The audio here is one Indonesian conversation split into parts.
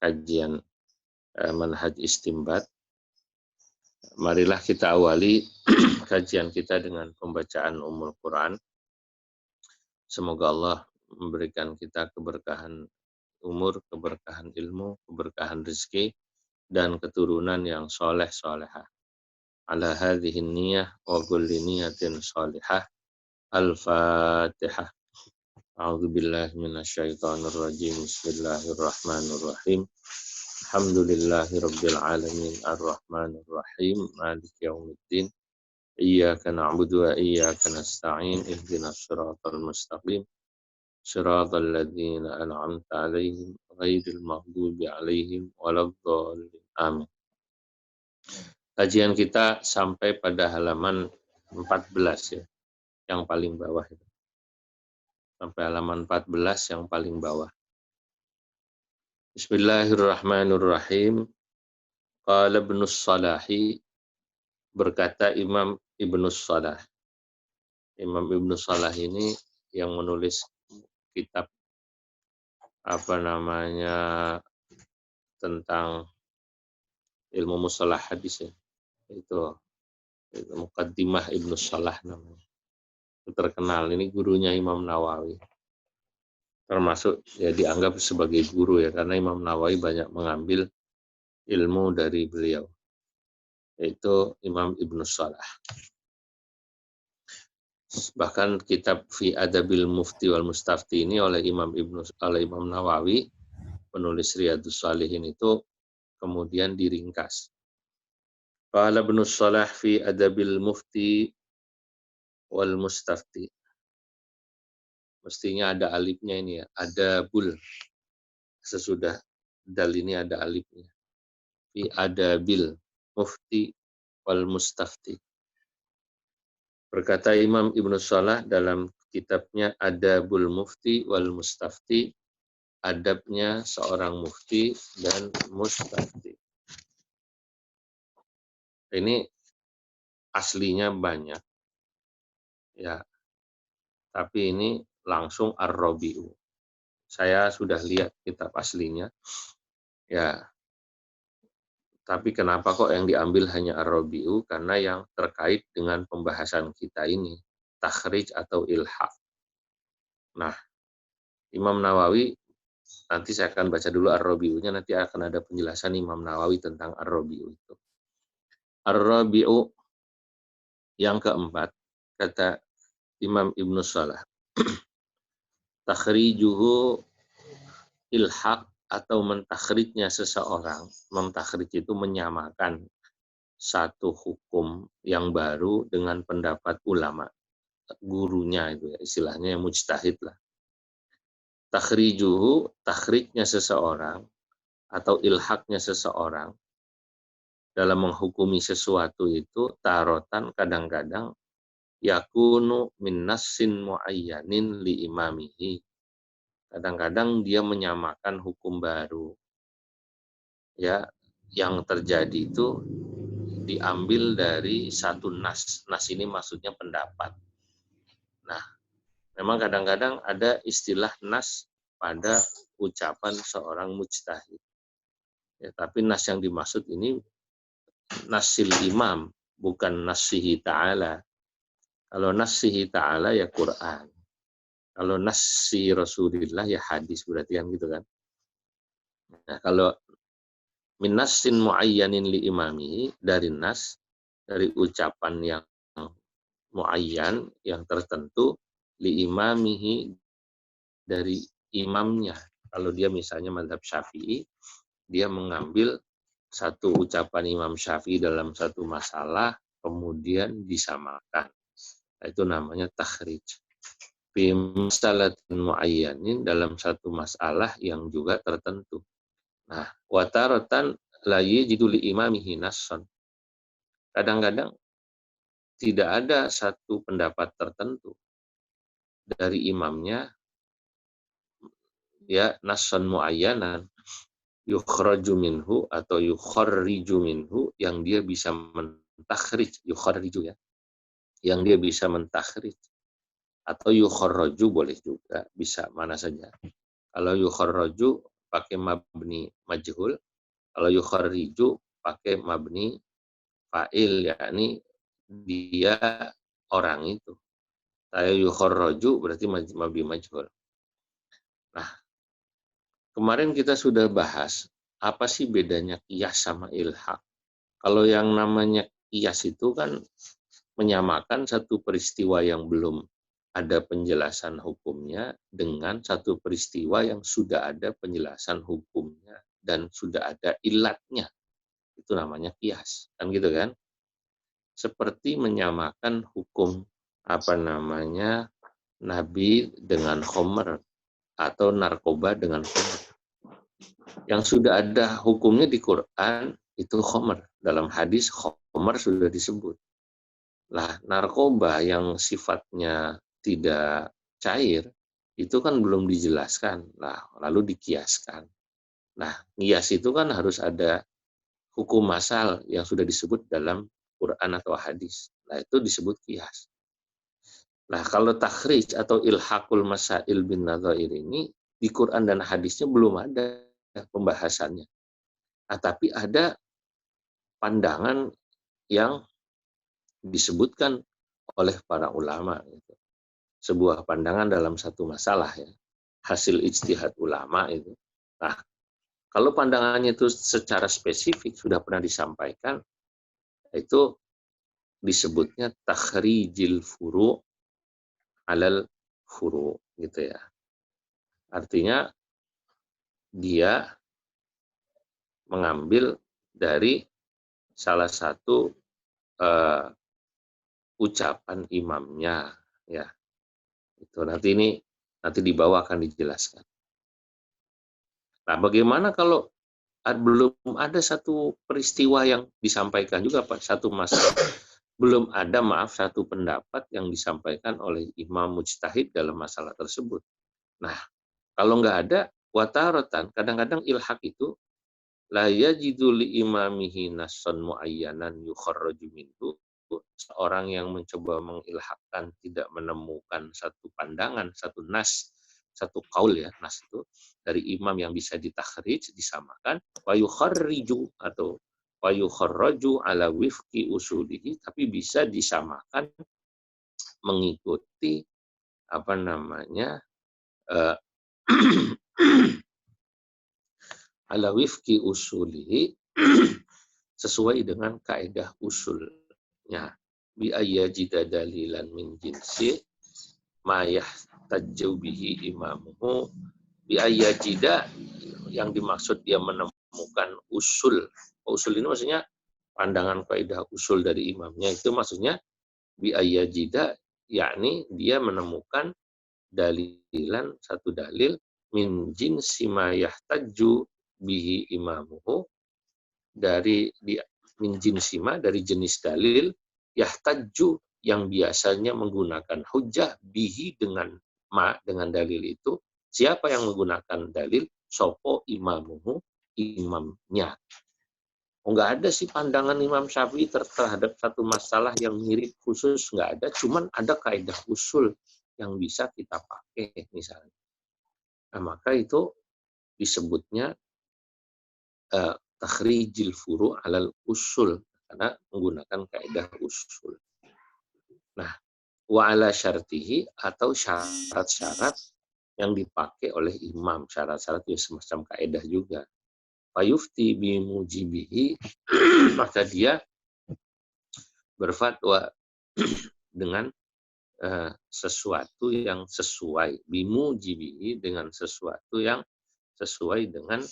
kajian manhaj istinbat. Marilah kita awali kajian kita dengan pembacaan Ummul Quran. Semoga Allah memberikan kita keberkahan umur, keberkahan ilmu, keberkahan rezeki, dan keturunan yang soleh-solehah. Ala hadhihi niyah wa kulli niyatin solehah. Al-Fatihah. A'udzu billahi minasyaitonir rajim. Bismillahirrahmanirrahim. Alhamdulillahirabbil alamin arrahmanir rahim maliki yaumiddin. Iyyaka na'budu wa iyyaka nasta'in ihdinas siratal mustaqim siratal ladzina an'amta 'alaihim ghairil maghdubi 'alaihim waladdallin. Amin. Kajian kita sampai pada halaman 14 ya, yang paling bawah itu. Sampai halaman 14 yang paling bawah. Bismillahirrahmanirrahim. Qala Ibnus Salahi, berkata Imam Ibnus Salah. Imam Ibnus Salah ini yang menulis kitab tentang ilmu mustalah hadis ya. Itu Muqaddimah Ibnus Salah namanya. Itu terkenal, ini gurunya Imam Nawawi. Termasuk ya dianggap sebagai guru ya, karena Imam Nawawi banyak mengambil ilmu dari beliau, yaitu Imam Ibnus Salah. Bahkan kitab Fi Adabil Mufti wal Mustafti ini oleh Imam Nawawi, penulis Riyadhus Shalihin itu kemudian diringkas. Qala Ibnus Salah fi Adabil Mufti wal Mustafti. Mestinya ada alifnya ini ya, ada bul. Sesudah dal ini ada alifnya. Fi Adabil Mufti wal Mustafti. Berkata Imam Ibnu Salah dalam kitabnya Adabul Mufti wal Mustafti, adabnya seorang mufti dan mustafti. Ini aslinya banyak, ya, tapi ini langsung Ar-Rabi'u. Saya sudah lihat kitab aslinya, ya. Tapi kenapa kok yang diambil hanya Ar-Rabi'u? Karena yang terkait dengan pembahasan kita ini, takhrij atau ilhaq. Nah, Imam Nawawi, nanti saya akan baca dulu Ar-Rabi'unya, nanti akan ada penjelasan Imam Nawawi tentang Ar-Rabi'u itu. Ar-Rabi'u yang keempat, kata Imam Ibnu Salah, takhrijuhu ilhaq atau mentakhrijnya seseorang. Mentakhrij itu menyamakan satu hukum yang baru dengan pendapat ulama, gurunya itu ya, istilahnya yang mujtahid lah. Takhrijuhu, takhrijnya seseorang atau ilhaqnya seseorang dalam menghukumi sesuatu itu tarotan kadang-kadang yakunu min nassin muayyanin li imamihi. Kadang-kadang dia menyamakan hukum baru. Ya, yang terjadi itu diambil dari satu nas. Nas ini maksudnya pendapat. Nah, memang kadang-kadang ada istilah nas pada ucapan seorang mujtahid. Ya, tapi nas yang dimaksud ini nasil imam, bukan nasihi ta'ala. Kalau nasihi ta'ala ya Quran. Kalau nasi Rasulullah ya hadis, berarti kan gitu kan. Nah, kalau min nassin muayyanin li imami, dari nas, dari ucapan yang muayyan, yang tertentu, li imamihi, dari imamnya. Kalau dia misalnya mazhab Syafi'i, dia mengambil satu ucapan Imam Syafi'i dalam satu masalah, kemudian disamakan. Itu namanya takhrij. Fi masalatin muayyanin, dalam satu masalah yang juga tertentu. Nah, wataratan la yajidu li imamihi nassan. Kadang-kadang tidak ada satu pendapat tertentu dari imamnya, ya, nassan muayyanan yukhraju minhu atau yukharriju minhu, yang dia bisa mentakhrij, yukharriju ya, yang dia bisa mentakhrij, atau yukharraju boleh juga, bisa mana saja. Kalau yukharraju pakai mabni majhul, kalau yukharriju pakai mabni fa'il, yakni dia orang itu. Saya yukharraju berarti mabni majhul. Nah, kemarin kita sudah bahas apa sih bedanya qiyas sama ilhaq. Kalau yang namanya qiyas itu kan menyamakan satu peristiwa yang belum ada penjelasan hukumnya dengan satu peristiwa yang sudah ada penjelasan hukumnya dan sudah ada ilatnya. Itu namanya qiyas. Kan gitu kan? Seperti menyamakan hukum nabi dengan khomer atau narkoba dengan khomer. Yang sudah ada hukumnya di Quran itu khomer. Dalam hadis khomer sudah disebut. Lah, narkoba yang sifatnya tidak cair, itu kan belum dijelaskan. Nah, lalu dikiaskan. Nah, kias itu kan harus ada hukum asal yang sudah disebut dalam Quran atau hadis. Nah, itu disebut kias. Nah, kalau takhrij atau ilhaqul masail bin nadhair ini, di Quran dan hadisnya belum ada pembahasannya. Nah, tapi ada pandangan yang disebutkan oleh para ulama. Sebuah pandangan dalam satu masalah ya, hasil ijtihad ulama itu. Nah, kalau pandangannya itu secara spesifik sudah pernah disampaikan, itu disebutnya takhrijil furu' alal furu' gitu ya. Artinya dia mengambil dari salah satu ucapan imamnya ya. Itu nanti di bawah akan dijelaskan. Nah, bagaimana kalau belum ada satu peristiwa yang disampaikan juga Pak, satu masalah. Belum ada, satu pendapat yang disampaikan oleh imam mujtahid dalam masalah tersebut. Nah, kalau nggak ada, wataratan, kadang-kadang ilhaq itu la yajidu li imamihi nassan muayyanan yukharraju minhu. Seorang yang mencoba mengilhaqkan tidak menemukan satu pandangan, satu nas, satu qaul ya, nas itu dari imam yang bisa ditakhrij, disamakan, wa yukharriju atau wa yukharraju ala wifqi usulihi, tapi bisa disamakan mengikuti ala wifqi usulihi sesuai dengan kaidah usulnya. Bi ayyajida dalilan min jinsi ma yahtajju bihi imamuhu. Bi ayyajida, yang dimaksud dia menemukan usul. Usul ini maksudnya pandangan kaidah usul dari imamnya, itu maksudnya bi ayyajida, yakni dia menemukan dalilan, satu dalil min jinsi ma yahtajju bihi imamuhu, dari min jinsima, dari jenis dalil yahtaju, yang biasanya menggunakan hujjah bihi, dengan dalil itu. Siapa yang menggunakan dalil? Sopo imamuhu, imamnya. Nggak ada sih pandangan Imam Syafi'i terhadap satu masalah yang mirip khusus, nggak ada. Cuman ada kaidah usul yang bisa kita pakai misalnya. Nah, maka itu disebutnya takhrijil furu' alal usul, karena menggunakan kaidah usul. Nah, wa ala syartihi, atau syarat-syarat yang dipakai oleh imam, syarat-syarat itu semacam kaidah juga. Fayufti bimujibihi, maka dia berfatwa dengan sesuatu yang sesuai, bimujibihi, dengan sesuatu yang sesuai dengan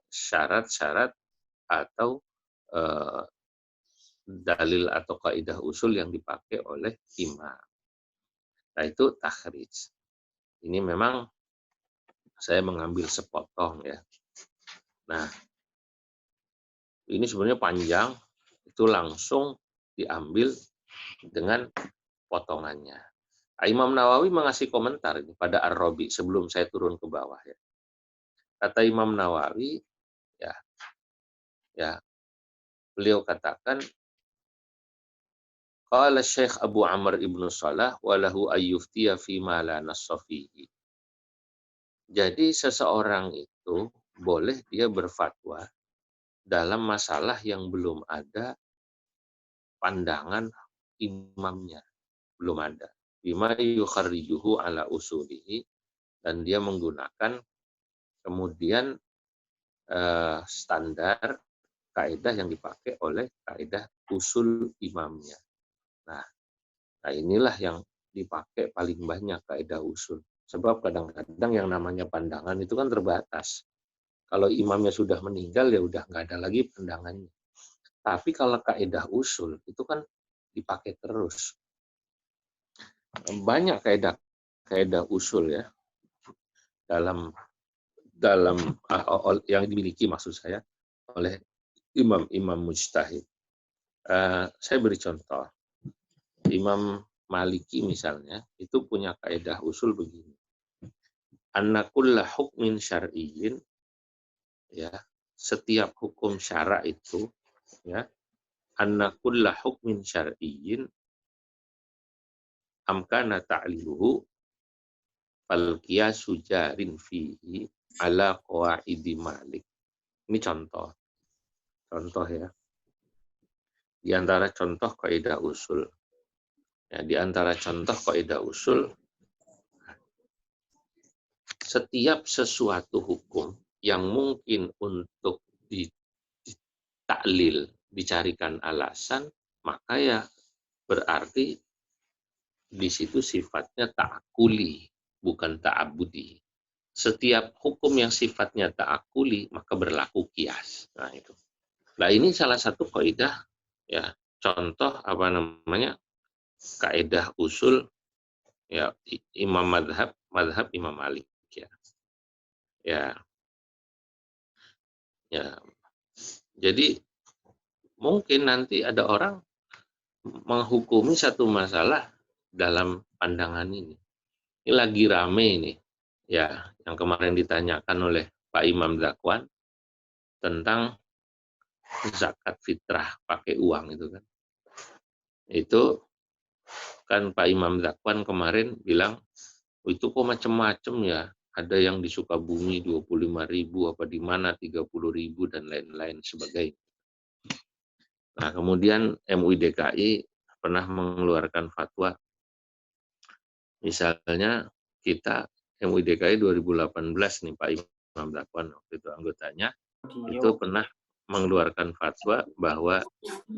syarat-syarat atau dalil atau kaidah usul yang dipakai oleh imam. Nah, itu takhrij. Ini memang saya mengambil sepotong ya. Nah, ini sebenarnya panjang, itu langsung diambil dengan potongannya. Imam Nawawi mengasih komentar ini pada Ar-Rabi sebelum saya turun ke bawah ya. Kata Imam Nawawi, ya beliau katakan, qala Syekh Abu Amr ibnu Salah walahu ayyuftiya fi ma la nassa fihi. Jadi seseorang itu itu boleh dia berfatwa dalam masalah yang belum ada pandangan imamnya, belum ada. Bima yukharrijuhu ala usulihi, dan dia menggunakan kemudian standar kaidah yang dipakai oleh kaidah usul imamnya. Nah, inilah yang dipakai paling banyak kaidah usul. Sebab kadang-kadang yang namanya pandangan itu kan terbatas. Kalau imamnya sudah meninggal ya udah nggak ada lagi pandangannya. Tapi kalau kaidah usul itu kan dipakai terus. Banyak kaidah usul ya dalam yang dimiliki maksud saya oleh imam-imam mujtahid. Saya beri contoh. Imam Maliki misalnya itu punya kaidah usul begini. Anna kulla hukmin syar'iyyin, ya, setiap hukum syara itu, ya, anna kulla hukmin syar'iyyin amkana ta'liluhu fal qiyasu jarin fihi ala qawaidi Malik. Ini contoh ya. Di antara contoh kaidah usul. Ya, di antara contoh kaidah usul, setiap sesuatu hukum yang mungkin untuk ditaklil, dicarikan alasan, maka ya berarti di situ sifatnya ta'akuli, bukan ta'abudi. Setiap hukum yang sifatnya ta'akuli, maka berlaku qiyas. Nah, itu. Nah, ini salah satu kaidah, ya, contoh kaidah usul, ya, imam madhab Imam Malik, ya. Jadi mungkin nanti ada orang menghukumi satu masalah dalam pandangan ini. Ini lagi rame ini, ya, yang kemarin ditanyakan oleh Pak Imam Zakwan tentang zakat fitrah pakai uang itu kan. Itu kan Pak Imam Zakwan kemarin bilang, itu kok macam-macam ya. Ada yang di Sukabumi 25.000, apa di mana 30.000 dan lain-lain sebagainya. Nah, kemudian MUI DKI pernah mengeluarkan fatwa. Misalnya kita MUI DKI 2018 nih Pak Imam Zakwan waktu itu anggotanya, itu pernah mengeluarkan fatwa bahwa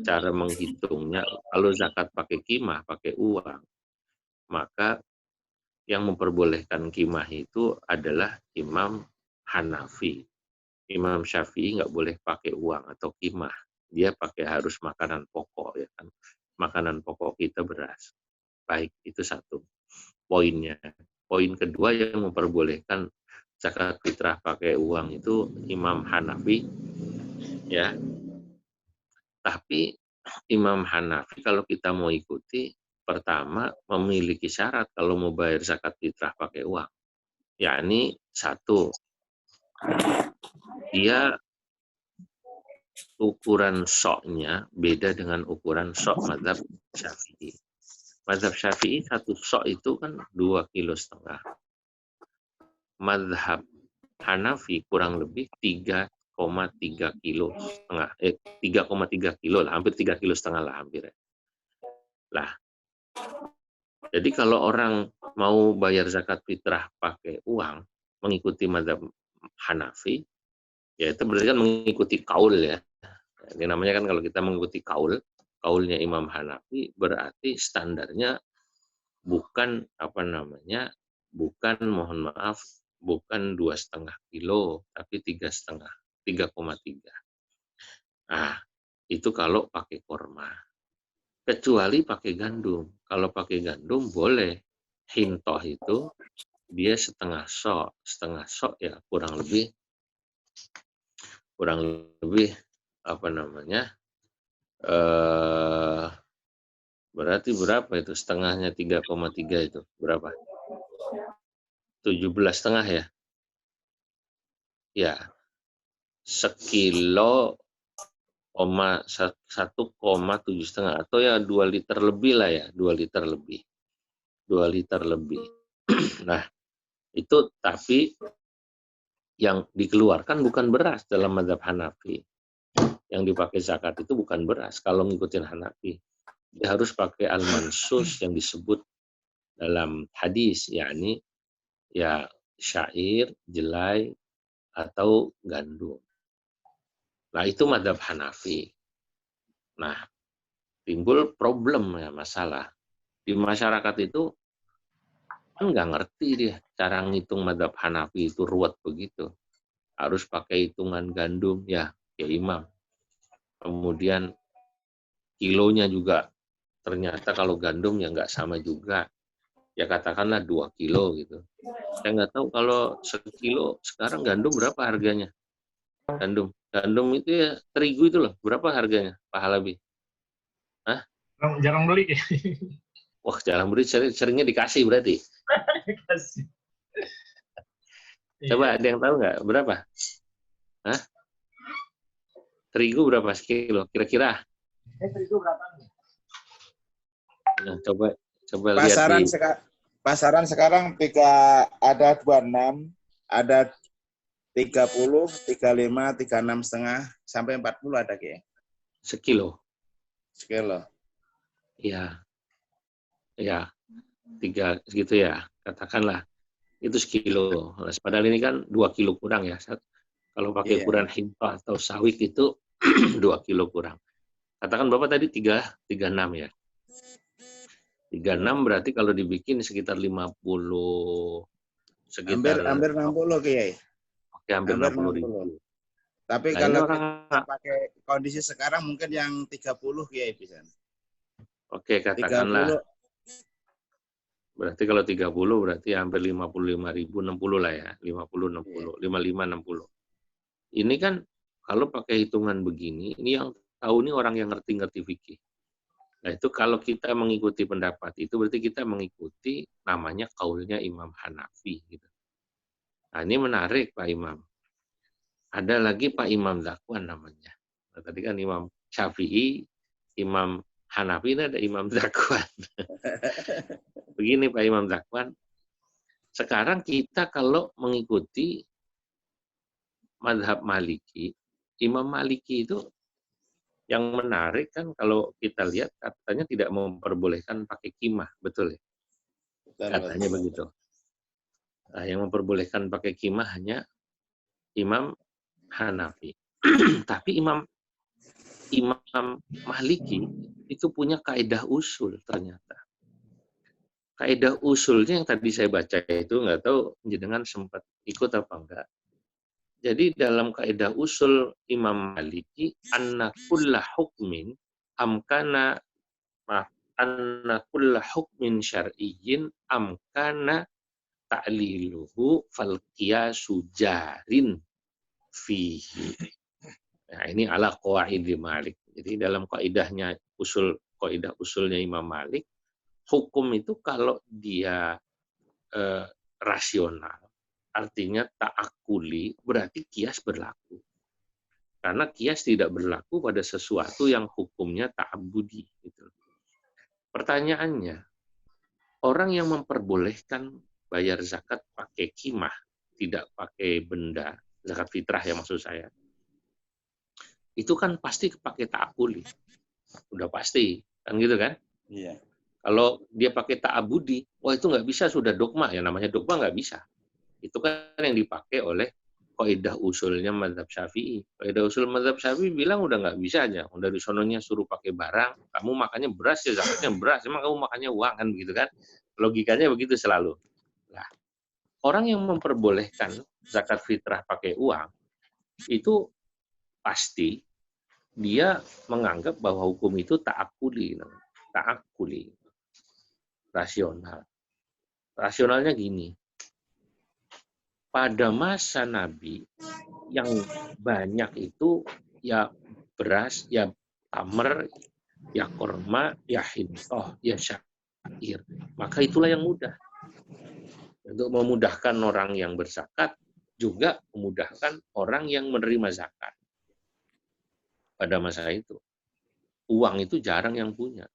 cara menghitungnya kalau zakat pakai qimah, pakai uang, maka yang memperbolehkan qimah itu adalah Imam Hanafi. Imam Syafi'i nggak boleh pakai uang atau qimah. Dia pakai harus makanan pokok, ya kan. Makanan pokok kita beras. Baik, itu satu poinnya. Poin kedua yang memperbolehkan zakat fitrah pakai uang itu Imam Hanafi, ya. Tapi Imam Hanafi kalau kita mau ikuti, pertama memiliki syarat kalau mau bayar zakat fitrah pakai uang. Yakni satu, dia ukuran soknya beda dengan ukuran sok mazhab Syafi'i. Mazhab Syafi'i satu sok itu kan 2,5 kilo. Mazhab Hanafi kurang lebih 3,3 kilo setengah. 3,3 kilo lah, hampir 3,5 kilo lah hampir. Lah, jadi kalau orang mau bayar zakat fitrah pakai uang, mengikuti mazhab Hanafi, ya itu berarti kan mengikuti kaul ya. Ini namanya kan kalau kita mengikuti kaulnya Imam Hanafi, berarti standarnya bukan mohon maaf, bukan 2,5 kilo, tapi 3,5, 3,3. Nah, itu kalau pakai korma. Kecuali pakai gandum. Kalau pakai gandum boleh. Hintoh itu dia setengah sok ya kurang lebih berarti berapa itu setengahnya 3,3 itu berapa? 17,5 ya? Ya, 1,7 atau ya 2 liter lebih lah ya, 2 liter lebih. Nah, itu tapi yang dikeluarkan bukan beras dalam mazhab Hanafi. Yang dipakai zakat itu bukan beras kalau ngikutin Hanafi. Dia harus pakai al-mansus yang disebut dalam hadis, yakni ya syair, jelai, atau gandum. Nah, itu mazhab Hanafi. Nah, timbul problem ya, masalah. Di masyarakat itu kan nggak ngerti dia cara ngitung mazhab Hanafi itu ruwet begitu. Harus pakai hitungan gandum, ya imam. Kemudian kilonya juga ternyata kalau gandum ya nggak sama juga. Ya katakanlah 2 kilo gitu. Saya nggak tahu kalau sekilo sekarang gandum berapa harganya. Gandum itu ya terigu itu loh, berapa harganya Pak Halabi? Hah? Jarang beli. Wah, jarang beli, seringnya dikasih berarti. Dikasih. Coba ada yang tahu nggak berapa? Hah? Terigu berapa sekilo kira-kira? Terigu berapa? Nah, coba lihat di pasaran sekarang ada 26, ada 30, 35, 36,5 sampai 40 ada kayak. sekilo. Iya. Ya, 3 segitu ya, katakanlah itu sekilo. Padahal ini kan 2 kilo kurang ya. Kalau pakai ukuran hintah atau sawik itu 2 kilo kurang. Katakan Bapak tadi 36 ya. 36 berarti kalau dibikin sekitar 50, sekitar hampir 60 Kiai. Oke, hampir 60.000. Tapi Nah, kalau orang kita pakai kondisi sekarang mungkin yang 30 Kiai bisa. Oke, katakanlah 30. Berarti kalau 30 berarti hampir 55.000, 60 lah ya. 50, 60, 55, 60. Ini kan kalau pakai hitungan begini, ini yang tahu ini orang yang ngerti fikih. Nah, itu kalau kita mengikuti pendapat itu berarti kita mengikuti namanya kaulnya Imam Hanafi gitu. Nah, ini menarik Pak Imam. Ada lagi Pak Imam Zakwan namanya. Nah, tadi kan Imam Syafi'i, Imam Hanafi, ini ada Imam Zakwan. Begini Pak Imam Zakwan. Sekarang kita kalau mengikuti mazhab Maliki, Imam Maliki itu yang menarik kan kalau kita lihat katanya tidak memperbolehkan pakai kimah, betul ya? Katanya begitu. Nah, yang memperbolehkan pakai kimah hanya Imam Hanafi. Tapi Imam Maliki itu punya kaidah usul ternyata. Kaidah usulnya yang tadi saya baca itu nggak tahu jenengan sempat ikut apa enggak. Jadi dalam kaidah usul Imam Maliki, anna kulla hukmin amkana anna kulla hukmin syar'iyyin amkana ta'liluhu fal qiyasu jarin fihi. Nah, ini ala qawaid Malik. Jadi dalam kaidahnya kaidah usulnya Imam Malik, hukum itu kalau dia rasional, artinya ta'akuli, berarti kias berlaku. Karena kias tidak berlaku pada sesuatu yang hukumnya ta'abudi. Gitu. Pertanyaannya, orang yang memperbolehkan bayar zakat pakai kimah, tidak pakai benda, zakat fitrah ya maksud saya, itu kan pasti pakai ta'akuli. Udah pasti, kan gitu kan? Iya. Kalau dia pakai ta'abudi, wah itu nggak bisa, sudah dogma, ya namanya dogma nggak bisa. Itu kan yang dipakai oleh kaidah usulnya mazhab Syafi'i. Kaidah usul mazhab Syafi'i bilang udah nggak bisa aja. Dari sononya suruh pakai barang, kamu makannya beras ya zakatnya beras, emang kamu makannya uang kan begitu kan? Logikanya begitu selalu. Nah, orang yang memperbolehkan zakat fitrah pakai uang itu pasti dia menganggap bahwa hukum itu ta'akuli, rasional. Rasionalnya gini. Pada masa Nabi yang banyak itu ya beras, ya tamer, ya korma, ya hintoh, ya syair. Maka itulah yang mudah. Untuk memudahkan orang yang berzakat, juga memudahkan orang yang menerima zakat. Pada masa itu. Uang itu jarang yang punya.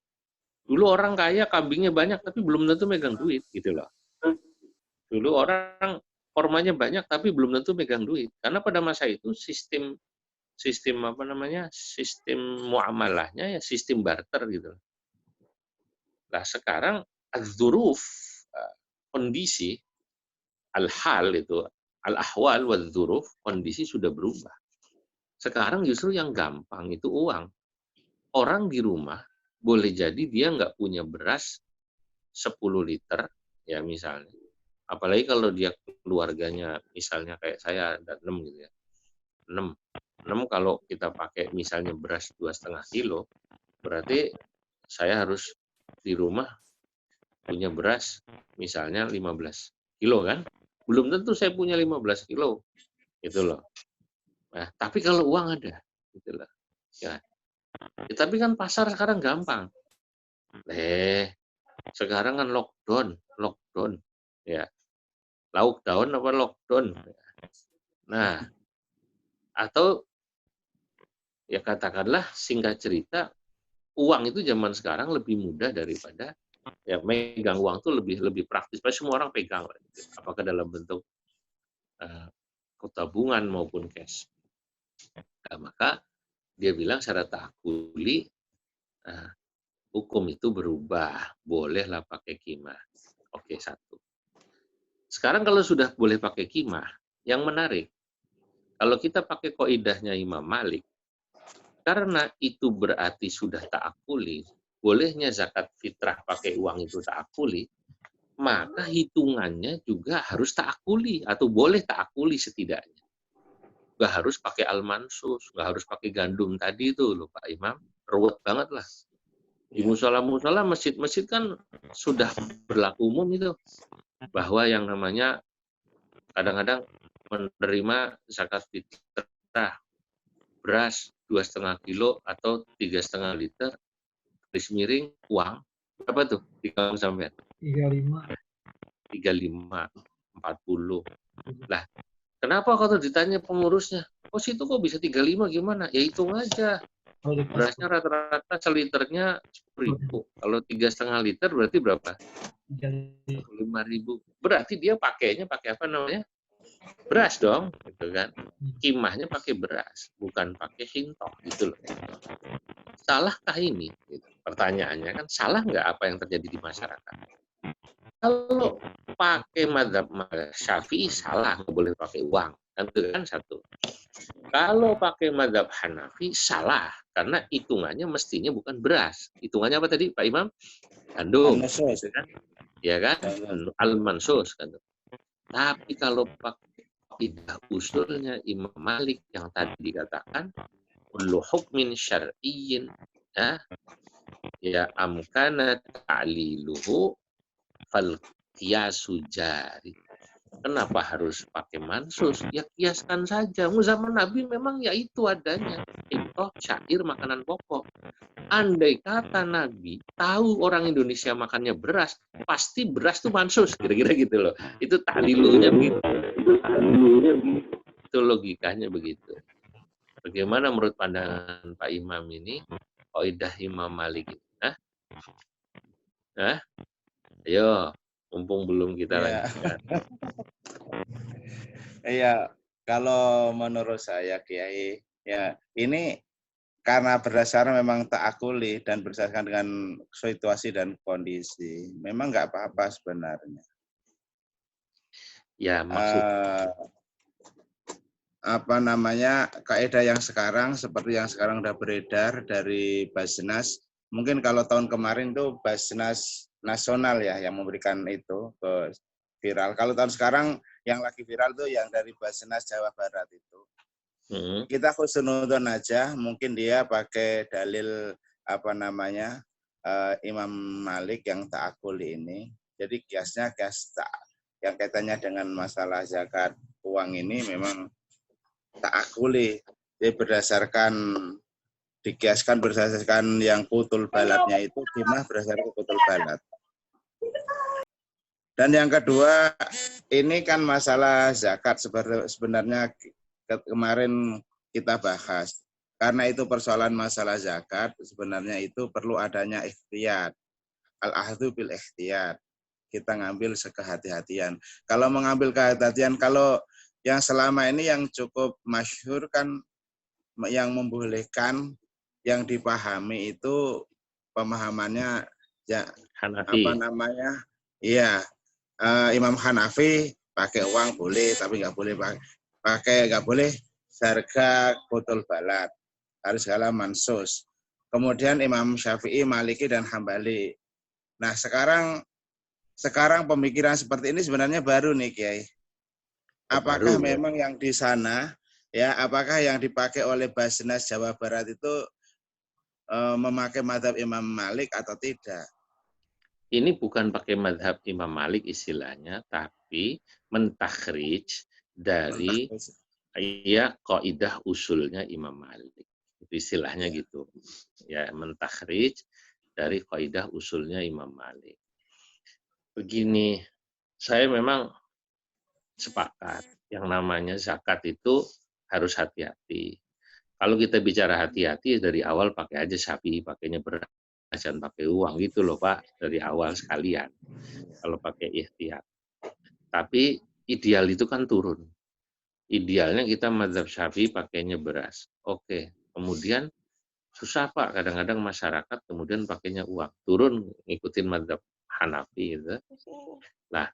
Dulu orang kaya kambingnya banyak tapi belum tentu megang duit gitu loh. Dulu orang kormanya banyak tapi belum tentu megang duit. Karena pada masa itu sistem sistem muamalahnya ya sistem barter gitu. Nah sekarang az-dzuruf, kondisi, al-hal itu, al-ahwal wa dzuruf, kondisi sudah berubah. Sekarang justru yang gampang itu uang. Orang di rumah boleh jadi dia nggak punya beras 10 liter, ya misalnya. Apalagi kalau dia keluarganya, misalnya kayak saya ada 6 gitu ya. 6 kalau kita pakai misalnya beras 2,5 kilo, berarti saya harus di rumah punya beras misalnya 15 kilo kan. Belum tentu saya punya 15 kilo, gitu loh. Nah, tapi kalau uang ada, gitu loh. Ya. Tapi kan pasar sekarang gampang. Sekarang kan lockdown, ya. Lockdown apa lockdown? Nah, atau ya katakanlah singkat cerita, uang itu zaman sekarang lebih mudah daripada ya megang uang itu lebih praktis. Semua orang pegang, apakah dalam bentuk tabungan maupun cash. Nah, maka dia bilang secara ta'akuli, hukum itu berubah, bolehlah pakai qimah. Oke, satu. Sekarang kalau sudah boleh pakai qimah, yang menarik, kalau kita pakai kaidahnya Imam Malik, karena itu berarti sudah ta'akuli, bolehnya zakat fitrah pakai uang itu ta'akuli, maka hitungannya juga harus ta'akuli, atau boleh ta'akuli setidaknya. Nggak harus pakai al-mansus, nggak harus pakai gandum tadi itu loh Pak Imam, ruwet banget lah. Di musola-musola, masjid-masjid kan sudah berlaku umum itu, bahwa yang namanya kadang-kadang menerima zakat fitrah beras 2,5 kilo atau 3,5 liter, garis miring uang berapa tuh di kamu sampai 35 40. Lah kenapa kalau ditanya pengurusnya, oh situ kok bisa 35 gimana, ya hitung aja, berasnya rata-rata seliternya 10.000, kalau 3,5 liter berarti berapa, 5.000, berarti dia pakainya pakai apa namanya, beras dong, gitu kan. Kimahnya pakai beras, bukan pakai hintoh, gitu loh. Salahkah ini? Gitu. Pertanyaannya kan, salah nggak apa yang terjadi di masyarakat? Kalau pakai mazhab Syafi'i salah, nggak boleh pakai uang, kan itu kan satu. Kalau pakai mazhab Hanafi salah, karena hitungannya mestinya bukan beras. Hitungannya apa tadi, Pak Imam? Gandum, gitu kan? Ya kan? Al-mansus kan. Tapi kalau pakai kaidah usulnya Imam Malik yang tadi dikatakan kullu hukmin syar'iyyin ya amkana ta'liluhu fal qiyasu jari. Kenapa harus pakai mansus? Ya kiaskan saja. Zaman Nabi memang ya itu adanya. Intoh, syair, makanan pokok. Andai kata Nabi tahu orang Indonesia makannya beras, pasti beras itu mansus, kira-kira gitu loh. Itu ta'lilunya begitu. Itu logikanya begitu. Bagaimana menurut pandangan Pak Imam ini? Kaidah Imam Malik itu. Ayo, mumpung belum kita lanjutkan. Iya, kalau menurut saya Kiai, ya ini karena berdasarkan memang ta'akuli dan berdasarkan dengan situasi dan kondisi, memang nggak apa-apa sebenarnya. Ya, maksud kaidah yang sekarang seperti yang sekarang sudah beredar dari Basnas, mungkin kalau tahun kemarin tuh Basnas nasional ya yang memberikan itu ke viral. Kalau tahun sekarang yang lagi viral tuh yang dari Basnas Jawa Barat itu. Kita khusnudon aja, mungkin dia pakai dalil Imam Malik yang ta'akuli ini. Jadi kiasnya kias yang kaitannya dengan masalah zakat uang ini memang ta'akuli, jadi dikiaskan berdasarkan yang kutul balatnya itu qimah berdasarkan kutul balat. Dan yang kedua, ini kan masalah zakat sebenarnya kemarin kita bahas. Karena itu persoalan masalah zakat, sebenarnya itu perlu adanya ikhtiyat. Al-ahdu bil ikhtiyat. kita ngambil sekehati-hatian. Kalau mengambil kehati-hatian, kalau yang selama ini yang cukup masyhur kan yang membolehkan, yang dipahami itu pemahamannya ya apa Hanafi. namanya? Iya, Imam Hanafi pakai uang boleh, tapi nggak boleh nggak boleh harga botol balat, harus segala mansus. Kemudian Imam Syafi'i, Maliki dan Hambali. Nah sekarang pemikiran seperti ini sebenarnya baru nih Kiai. Apakah Baru. memang yang di sana ya, apakah yang dipakai oleh Basnas Jawa Barat itu memakai mazhab Imam Malik atau tidak? Ini bukan pakai madhab Imam Malik istilahnya, tapi mentakhrij dari ya kaidah usulnya Imam Malik. Itu istilahnya Ya. gitu. Ya, mentakhrij dari kaidah usulnya Imam Malik. Begini, saya memang sepakat yang namanya zakat itu harus hati-hati. Kalau kita bicara hati-hati dari awal pakai aja sapi, pakainya beras, jangan pakai uang gitu loh Pak, dari awal sekalian. Kalau pakai ihtiyat. Tapi ideal itu kan turun. Idealnya kita mazhab Syafi'i pakainya beras. Oke. Kemudian susah Pak, kadang-kadang masyarakat kemudian pakainya uang. Turun ngikutin mazhab Hanafi gitu. Nah,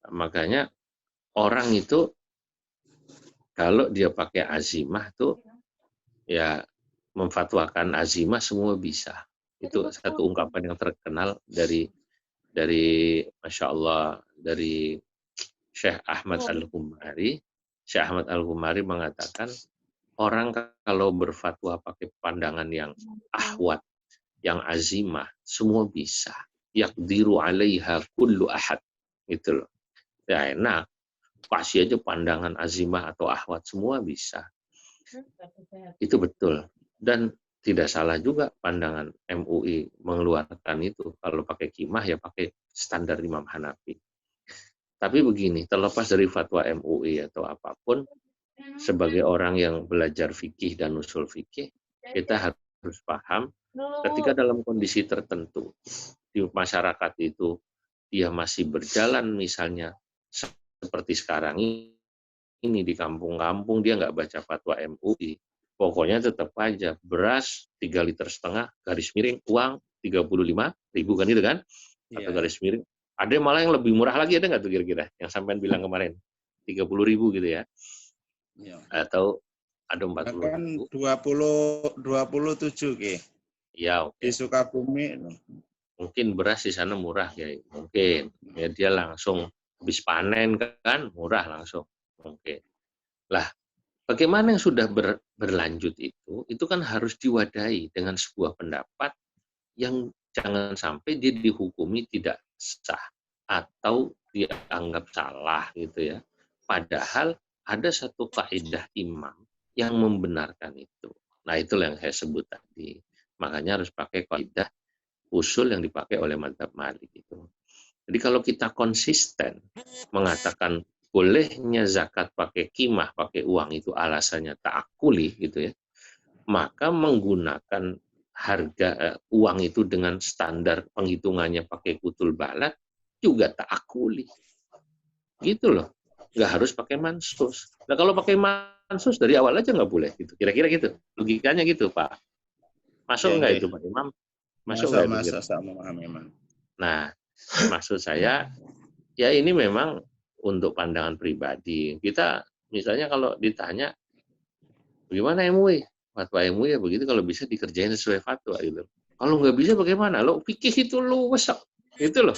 makanya orang itu kalau dia pakai azimah tuh ya memfatwakan azimah semua bisa. Itu satu ungkapan yang terkenal dari Masya Allah dari Syekh Ahmad Al-Ghumari. Syekh Ahmad Al-Ghumari mengatakan orang kalau berfatwa pakai pandangan yang ahwat, yang azimah, semua bisa. Yaqdiru 'alaiha kullu ahad. Gitu loh. Ya enak. Kasih aja pandangan azimah atau ahwat, semua bisa. Itu betul. Dan tidak salah juga pandangan MUI mengeluarkan itu. Kalau pakai kimah ya pakai standar Imam Hanafi. Tapi begini, terlepas dari fatwa MUI atau apapun, sebagai orang yang belajar fikih dan usul fikih, kita harus paham ketika dalam kondisi tertentu di masyarakat itu dia masih berjalan misalnya seperti sekarang ini di kampung-kampung dia nggak baca fatwa MUI, pokoknya tetap aja beras 3,5 liter garis miring uang 35.000 kan itu kan, atau garis miring. Ada malah yang lebih murah lagi, ada nggak tuh kira-kira yang sampean bilang kemarin 30.000 gitu ya, atau ada 40.000. 27 Ki. Ya Di oke. Sukabumi. Mungkin beras di sana murah ya, mungkin ya dia langsung habis panen kan murah langsung mungkin. Lah bagaimana yang sudah berlanjut itu kan harus diwadahi dengan sebuah pendapat yang jangan sampai dia dihukumi tidak sah atau dianggap salah gitu ya. Padahal ada satu kaidah imam yang membenarkan itu. Nah itulah yang saya sebut tadi. Makanya harus pakai kaidah usul yang dipakai oleh mazhab Malik itu. Jadi kalau kita konsisten mengatakan bolehnya zakat pakai kimah, pakai uang itu alasannya ta'akuli gitu ya, maka menggunakan harga uang itu dengan standar penghitungannya pakai kutul balat juga ta'akuli. Gitu loh. Nggak harus pakai mansus. Nah kalau pakai mansus dari awal aja nggak boleh gitu. Kira-kira gitu. Logikanya gitu Pak. Masuk nggak itu Pak Imam? Masuk nggak itu? Masa memahami memang. Nah, maksud saya ya ini memang untuk pandangan pribadi. Kita misalnya kalau ditanya bagaimana MUI? Fatwa MUI ya begitu, kalau bisa dikerjain sesuai fatwa gitu. Kalau nggak bisa bagaimana? Lo fikih itu luwes. Gitu loh.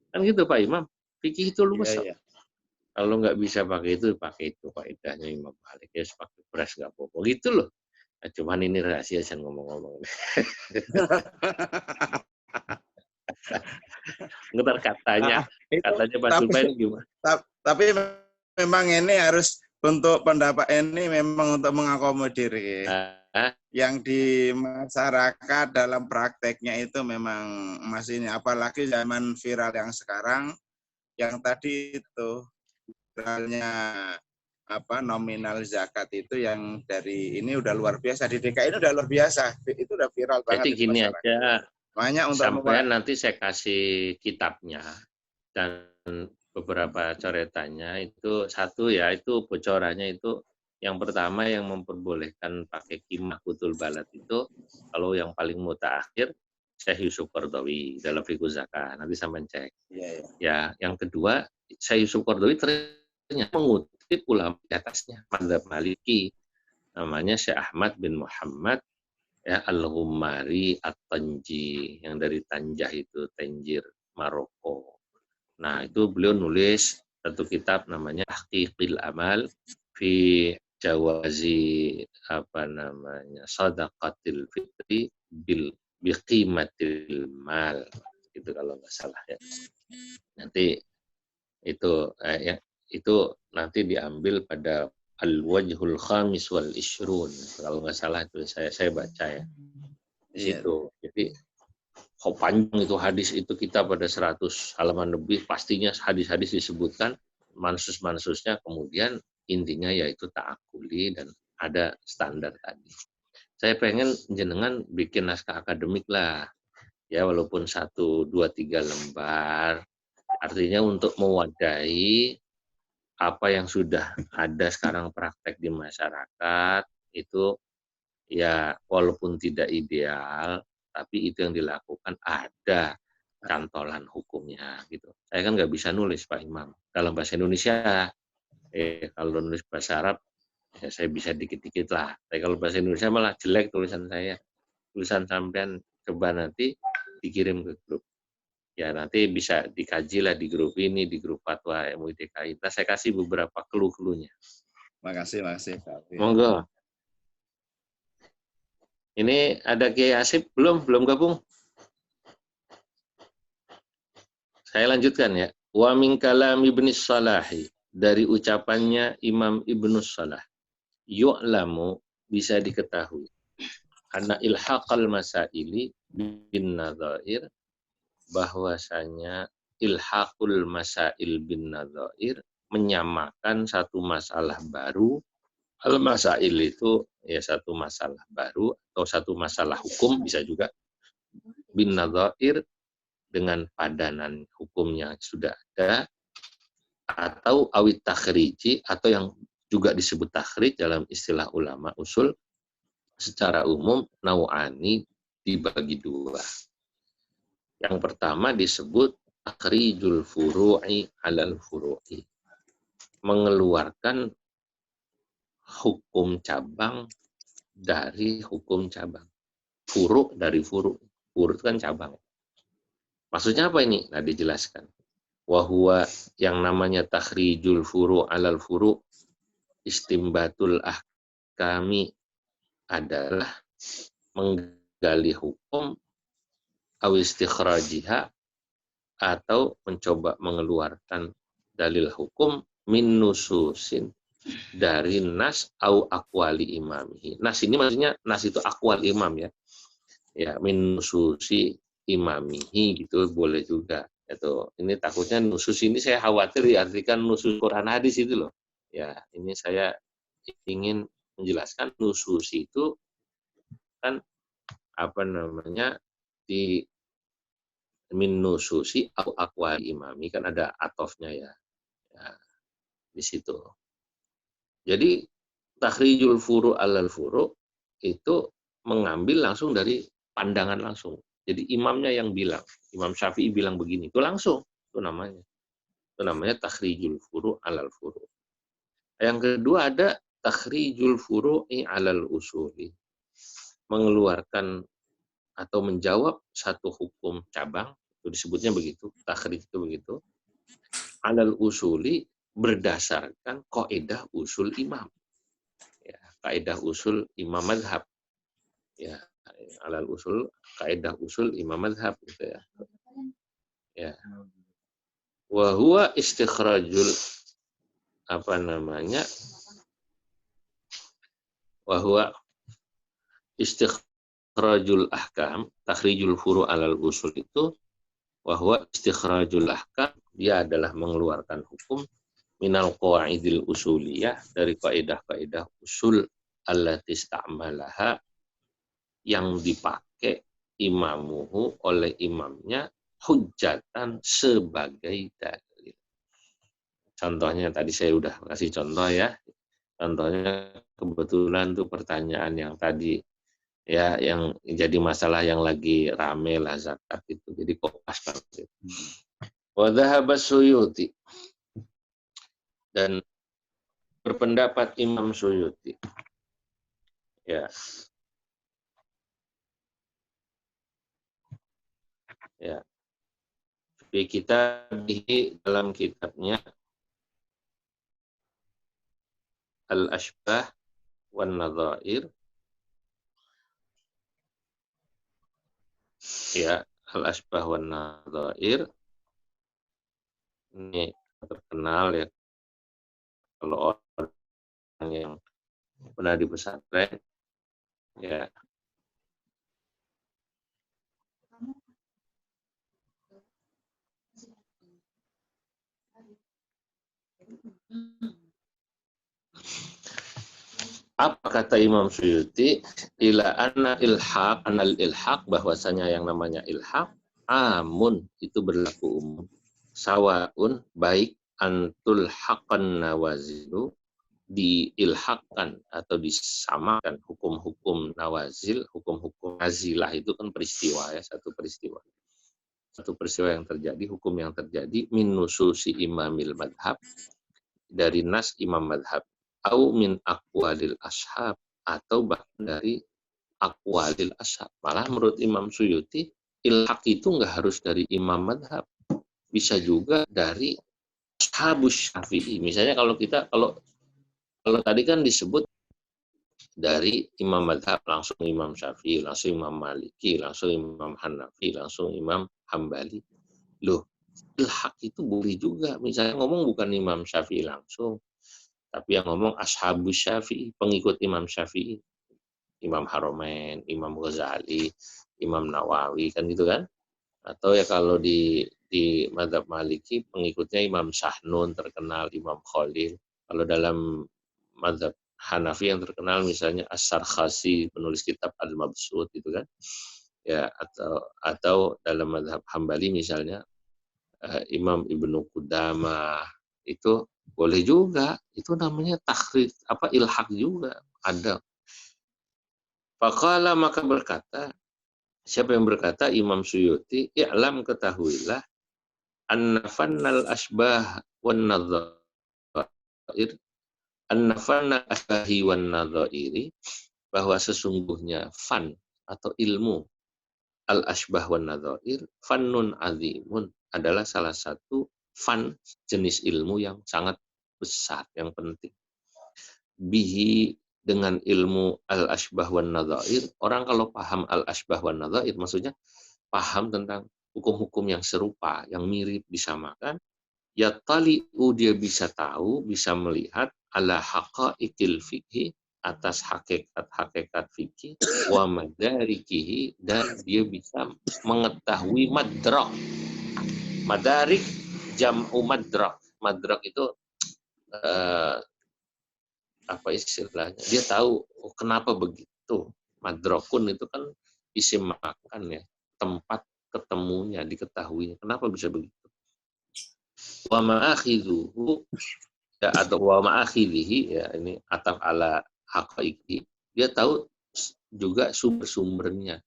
Kan gitu Pak Imam. Fikih itu luwes. Kalau nggak bisa pakai itu kaidahnya Imam Malik ya pakai beras nggak apa-apa gitu loh. Nah, cuman ini rahasia saya ngomong-ngomong. Ngetar katanya Pak Supain gimana? Tapi memang ini harus untuk pendapat ini memang untuk mengakomodir yang di masyarakat dalam prakteknya itu memang masih ini, apalagi zaman viral yang sekarang yang tadi itu viralnya nominal zakat itu yang dari ini udah luar biasa di DKI ini udah luar biasa, itu udah viral banget. Jadi di gini masyarakat. aja, Makanya untuk sampai nanti saya kasih kitabnya. dan beberapa coretannya itu satu ya, itu bocorannya itu yang pertama yang memperbolehkan pakai kimah kutul balad itu kalau yang paling mutaakhir Syekh Yusuf Qaradawi dalam Fiqh Zakah, nanti sampean cek. Iya, iya. Ya, yang kedua Syekh Yusuf Qaradawi ternyata mengutip ulama di atasnya, mazhab Maliki, namanya Syekh Ahmad bin Muhammad ya Al-Ghummari At-Tanji yang dari Tanjah itu, Tanjir, Maroko. Nah, itu beliau nulis satu kitab namanya Tahqiqil Amal fi Jawazi Sadaqatil Fitri bil biqimatil mal. Itu kalau nggak salah ya. Nanti itu ya, itu nanti diambil pada Al-Wajhul Khamis wal Ishrun. Kalau nggak salah itu saya baca ya. Di situ. Jadi panjang itu hadis itu, kita pada 100 halaman lebih, pastinya hadis-hadis disebutkan, mansus-mansusnya, kemudian intinya yaitu ta'akuli dan ada standar tadi. Saya pengen jenengan bikin naskah akademik lah, ya walaupun 1, 2, 3 lembar, artinya untuk mewadahi apa yang sudah ada sekarang praktek di masyarakat, itu ya walaupun tidak ideal, tapi itu yang dilakukan ada cantolan hukumnya gitu. Saya kan nggak bisa nulis Pak Imam dalam bahasa Indonesia. Kalau nulis bahasa Arab ya saya bisa dikit-dikit lah. Tapi kalau bahasa Indonesia malah jelek tulisan saya. Tulisan sampean coba nanti dikirim ke grup. Ya nanti bisa dikaji lah di grup ini, di grup Fatwa MUI DKI. Nah, saya kasih beberapa clue-cluenya. Makasih. Monggo. Ini ada Kiai Asif belum gabung? Saya lanjutkan ya. Wa min kalam Ibnu Salahi, dari ucapannya Imam Ibnu Salah. Yu'lamu, bisa diketahui. Anna ilhaqal masaili bin nadhair, bahwasanya ilhaqul masail bin nadhair menyamakan satu masalah baru. Al-masail itu ya satu masalah baru atau satu masalah hukum, bisa juga bin nadhair dengan padanan hukumnya sudah ada, atau awit takhriji, atau yang juga disebut takhrij dalam istilah ulama usul secara umum, nau'ani, dibagi dua. Yang pertama disebut takhrijul furu'i alal furu'i, mengeluarkan hukum cabang dari hukum cabang. Furu dari furu. Furu itu kan cabang. Maksudnya apa ini? Nah, dijelaskan. Wahwa, yang namanya takhrijul furu alal furu, istimbatul ahkami, adalah menggali hukum, aw istikhrajiha, atau mencoba mengeluarkan dalil hukum, min nususin, dari nas au aqwali imamihi. Nas ini maksudnya, nas itu aqwal imam ya. Ya, min nususi imamihi gitu boleh juga. Itu ini takutnya nusus ini saya khawatir diartikan nusus Quran hadis itu loh. Ya, ini saya ingin menjelaskan nusus itu kan apa namanya di min nususi au aqwali imami, kan ada atofnya ya. Ya, di situ. Jadi takhrijul furu alal furu itu mengambil langsung dari pandangan langsung. Jadi imamnya yang bilang, Imam Syafi'i bilang begini, itu langsung, itu namanya. Itu namanya takhrijul furu alal furu. Yang kedua ada takhrijul furu'i alal usuli. Mengeluarkan atau menjawab satu hukum cabang, itu disebutnya begitu, takhrij itu begitu. Alal usuli, berdasarkan kaidah usul imam. Ya, kaidah usul imam mazhab. Ya, alal usul, kaidah usul imam mazhab gitu ya. Ya. Wa huwa istikhrajul apa namanya? Wa huwa istikhrajul ahkam, takhrijul furu' alal usul itu wa huwa istikhrajul ahkam, dia adalah mengeluarkan hukum minal qawaidil usuliyah, dari kaidah-kaidah usul allati istamalaha, yang dipakai imamuhu oleh imamnya hujjatan sebagai dalil. Contohnya tadi saya udah kasih contoh ya. Contohnya kebetulan tuh pertanyaan yang tadi ya, yang jadi masalah yang lagi rame lah zakat itu. Jadi kok pas banget. Wa dhahaba Suyuti, dan berpendapat Imam Suyuti. Ya. Ya. Di dalam kitabnya Al-Ashbah wan Nadhair, ya, Al-Ashbah wan Nadhair ini terkenal ya kalau orang yang pernah di pesantren ya. Apa kata Imam Suyuti? Ila anna ilhaq, anal ilhaq, bahwasanya yang namanya ilhaq amun, itu berlaku umum. Sawaun, baik antul haqqan nawazilu, diilhakkan atau disamakan hukum-hukum nawazil, hukum-hukum nazilah itu kan peristiwa ya, satu peristiwa yang terjadi, hukum yang terjadi min nususi imamil madhab, dari nas imam madhab, au min aqwalil ashab, atau bahkan dari aqwalil ashab. Malah menurut Imam Suyuti, ilhaq itu nggak harus dari imam madhab, bisa juga dari ashabus syafi'i. Misalnya kalau tadi kan disebut dari imam madhab, langsung imam Syafi'i, langsung imam Maliki, langsung imam Hanafi, langsung imam Hambali. Loh, ilhaq itu boleh juga. Misalnya ngomong bukan imam Syafi'i langsung, tapi yang ngomong ashabus Syafi'i, pengikut imam Syafi'i. Imam Haromain, Imam Ghazali, Imam Nawawi, kan gitu kan. Atau ya kalau di madhab Maliki, pengikutnya Imam Sahnun terkenal, Imam Khalil. Kalau dalam madhab Hanafi yang terkenal misalnya As-Sarkhasi, penulis kitab Al-Mabsut itu kan. Ya, atau dalam madhab Hambali misalnya Imam Ibnu Qudamah, itu boleh juga. Itu namanya takhrij, ilhaq juga ada. Faqala, maka berkata, siapa yang berkata? Imam Suyuti, i'lam, ketahuilah, anna fannal asbah wan nadhair, anna fannal asbahi wan nadhairi, bahwa sesungguhnya fan atau ilmu al asbah wan nadhair fannun azimun, adalah salah satu fan, jenis ilmu yang sangat besar, yang penting. Bihi, dengan ilmu al-ashbah wan nadhair, orang kalau paham al-ashbah wan nadhair, maksudnya paham tentang hukum-hukum yang serupa, yang mirip, disamakan, yattali'u, dia bisa tahu, bisa melihat, ala haqa'iqil fikhi, atas hakikat-hakikat fikih, wa madarikihi, dan dia bisa mengetahui madrak. Madarik jam'u madrak. Madrak itu apa istilahnya, dia tahu kenapa begitu. Madrakun itu kan isim makan ya, tempat ketemunya, diketahui kenapa bisa begitu. Wa ma'akhidhuhu, ya, atau wa ma'akhidhihi, ya, ini ataf ala haqaiqi, dia tahu juga sumber-sumbernya.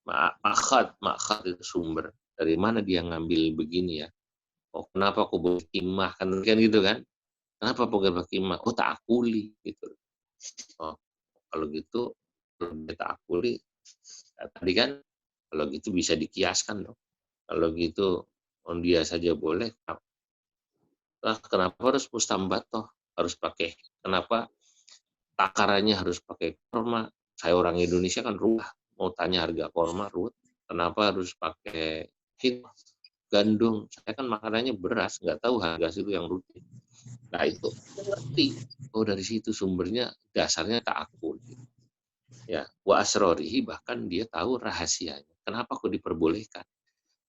Makhad itu sumber, dari mana dia ngambil begini ya. Oh, kenapa aku boleh kimah, kan gitu kan. Kenapa pakai kimah? Oh, ta'akuli gitu. Oh, kalau gitu kita akuli tadi kan, kalau gitu bisa dikiaskan dong. Kalau gitu dia saja boleh, kenapa harus mustambatoh, harus pakai, kenapa takarannya harus pakai korma? Saya orang Indonesia kan ruwet, mau tanya harga korma ruwet, kenapa harus pakai gandum? Saya kan makanannya beras, nggak tahu harga situ yang rutin. Nah itu ngerti, oh dari situ sumbernya, dasarnya ta'akul. Ya, wa asrorihi, bahkan dia tahu rahasianya. Kenapa kok diperbolehkan?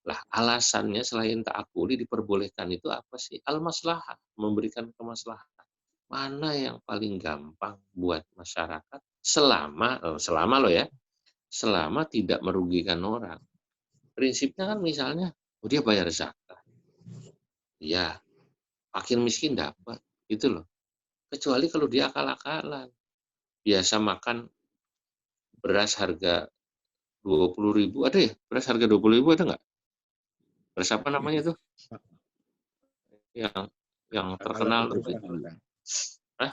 Lah, alasannya selain ta'akuli diperbolehkan itu apa sih? Al-maslahah, memberikan kemaslahatan. Mana yang paling gampang buat masyarakat selama loh ya, selama tidak merugikan orang. Prinsipnya kan misalnya Oh, dia bayar zakat. Iya, fakir miskin dapat. Gitu loh. Kecuali kalau dia akal-akalan. Biasa makan beras harga 20.000, ada ya? Beras harga 20.000 ada nggak? Beras apa namanya tuh? Yang Kalau terkenal itu tuh itu. kan, Hah?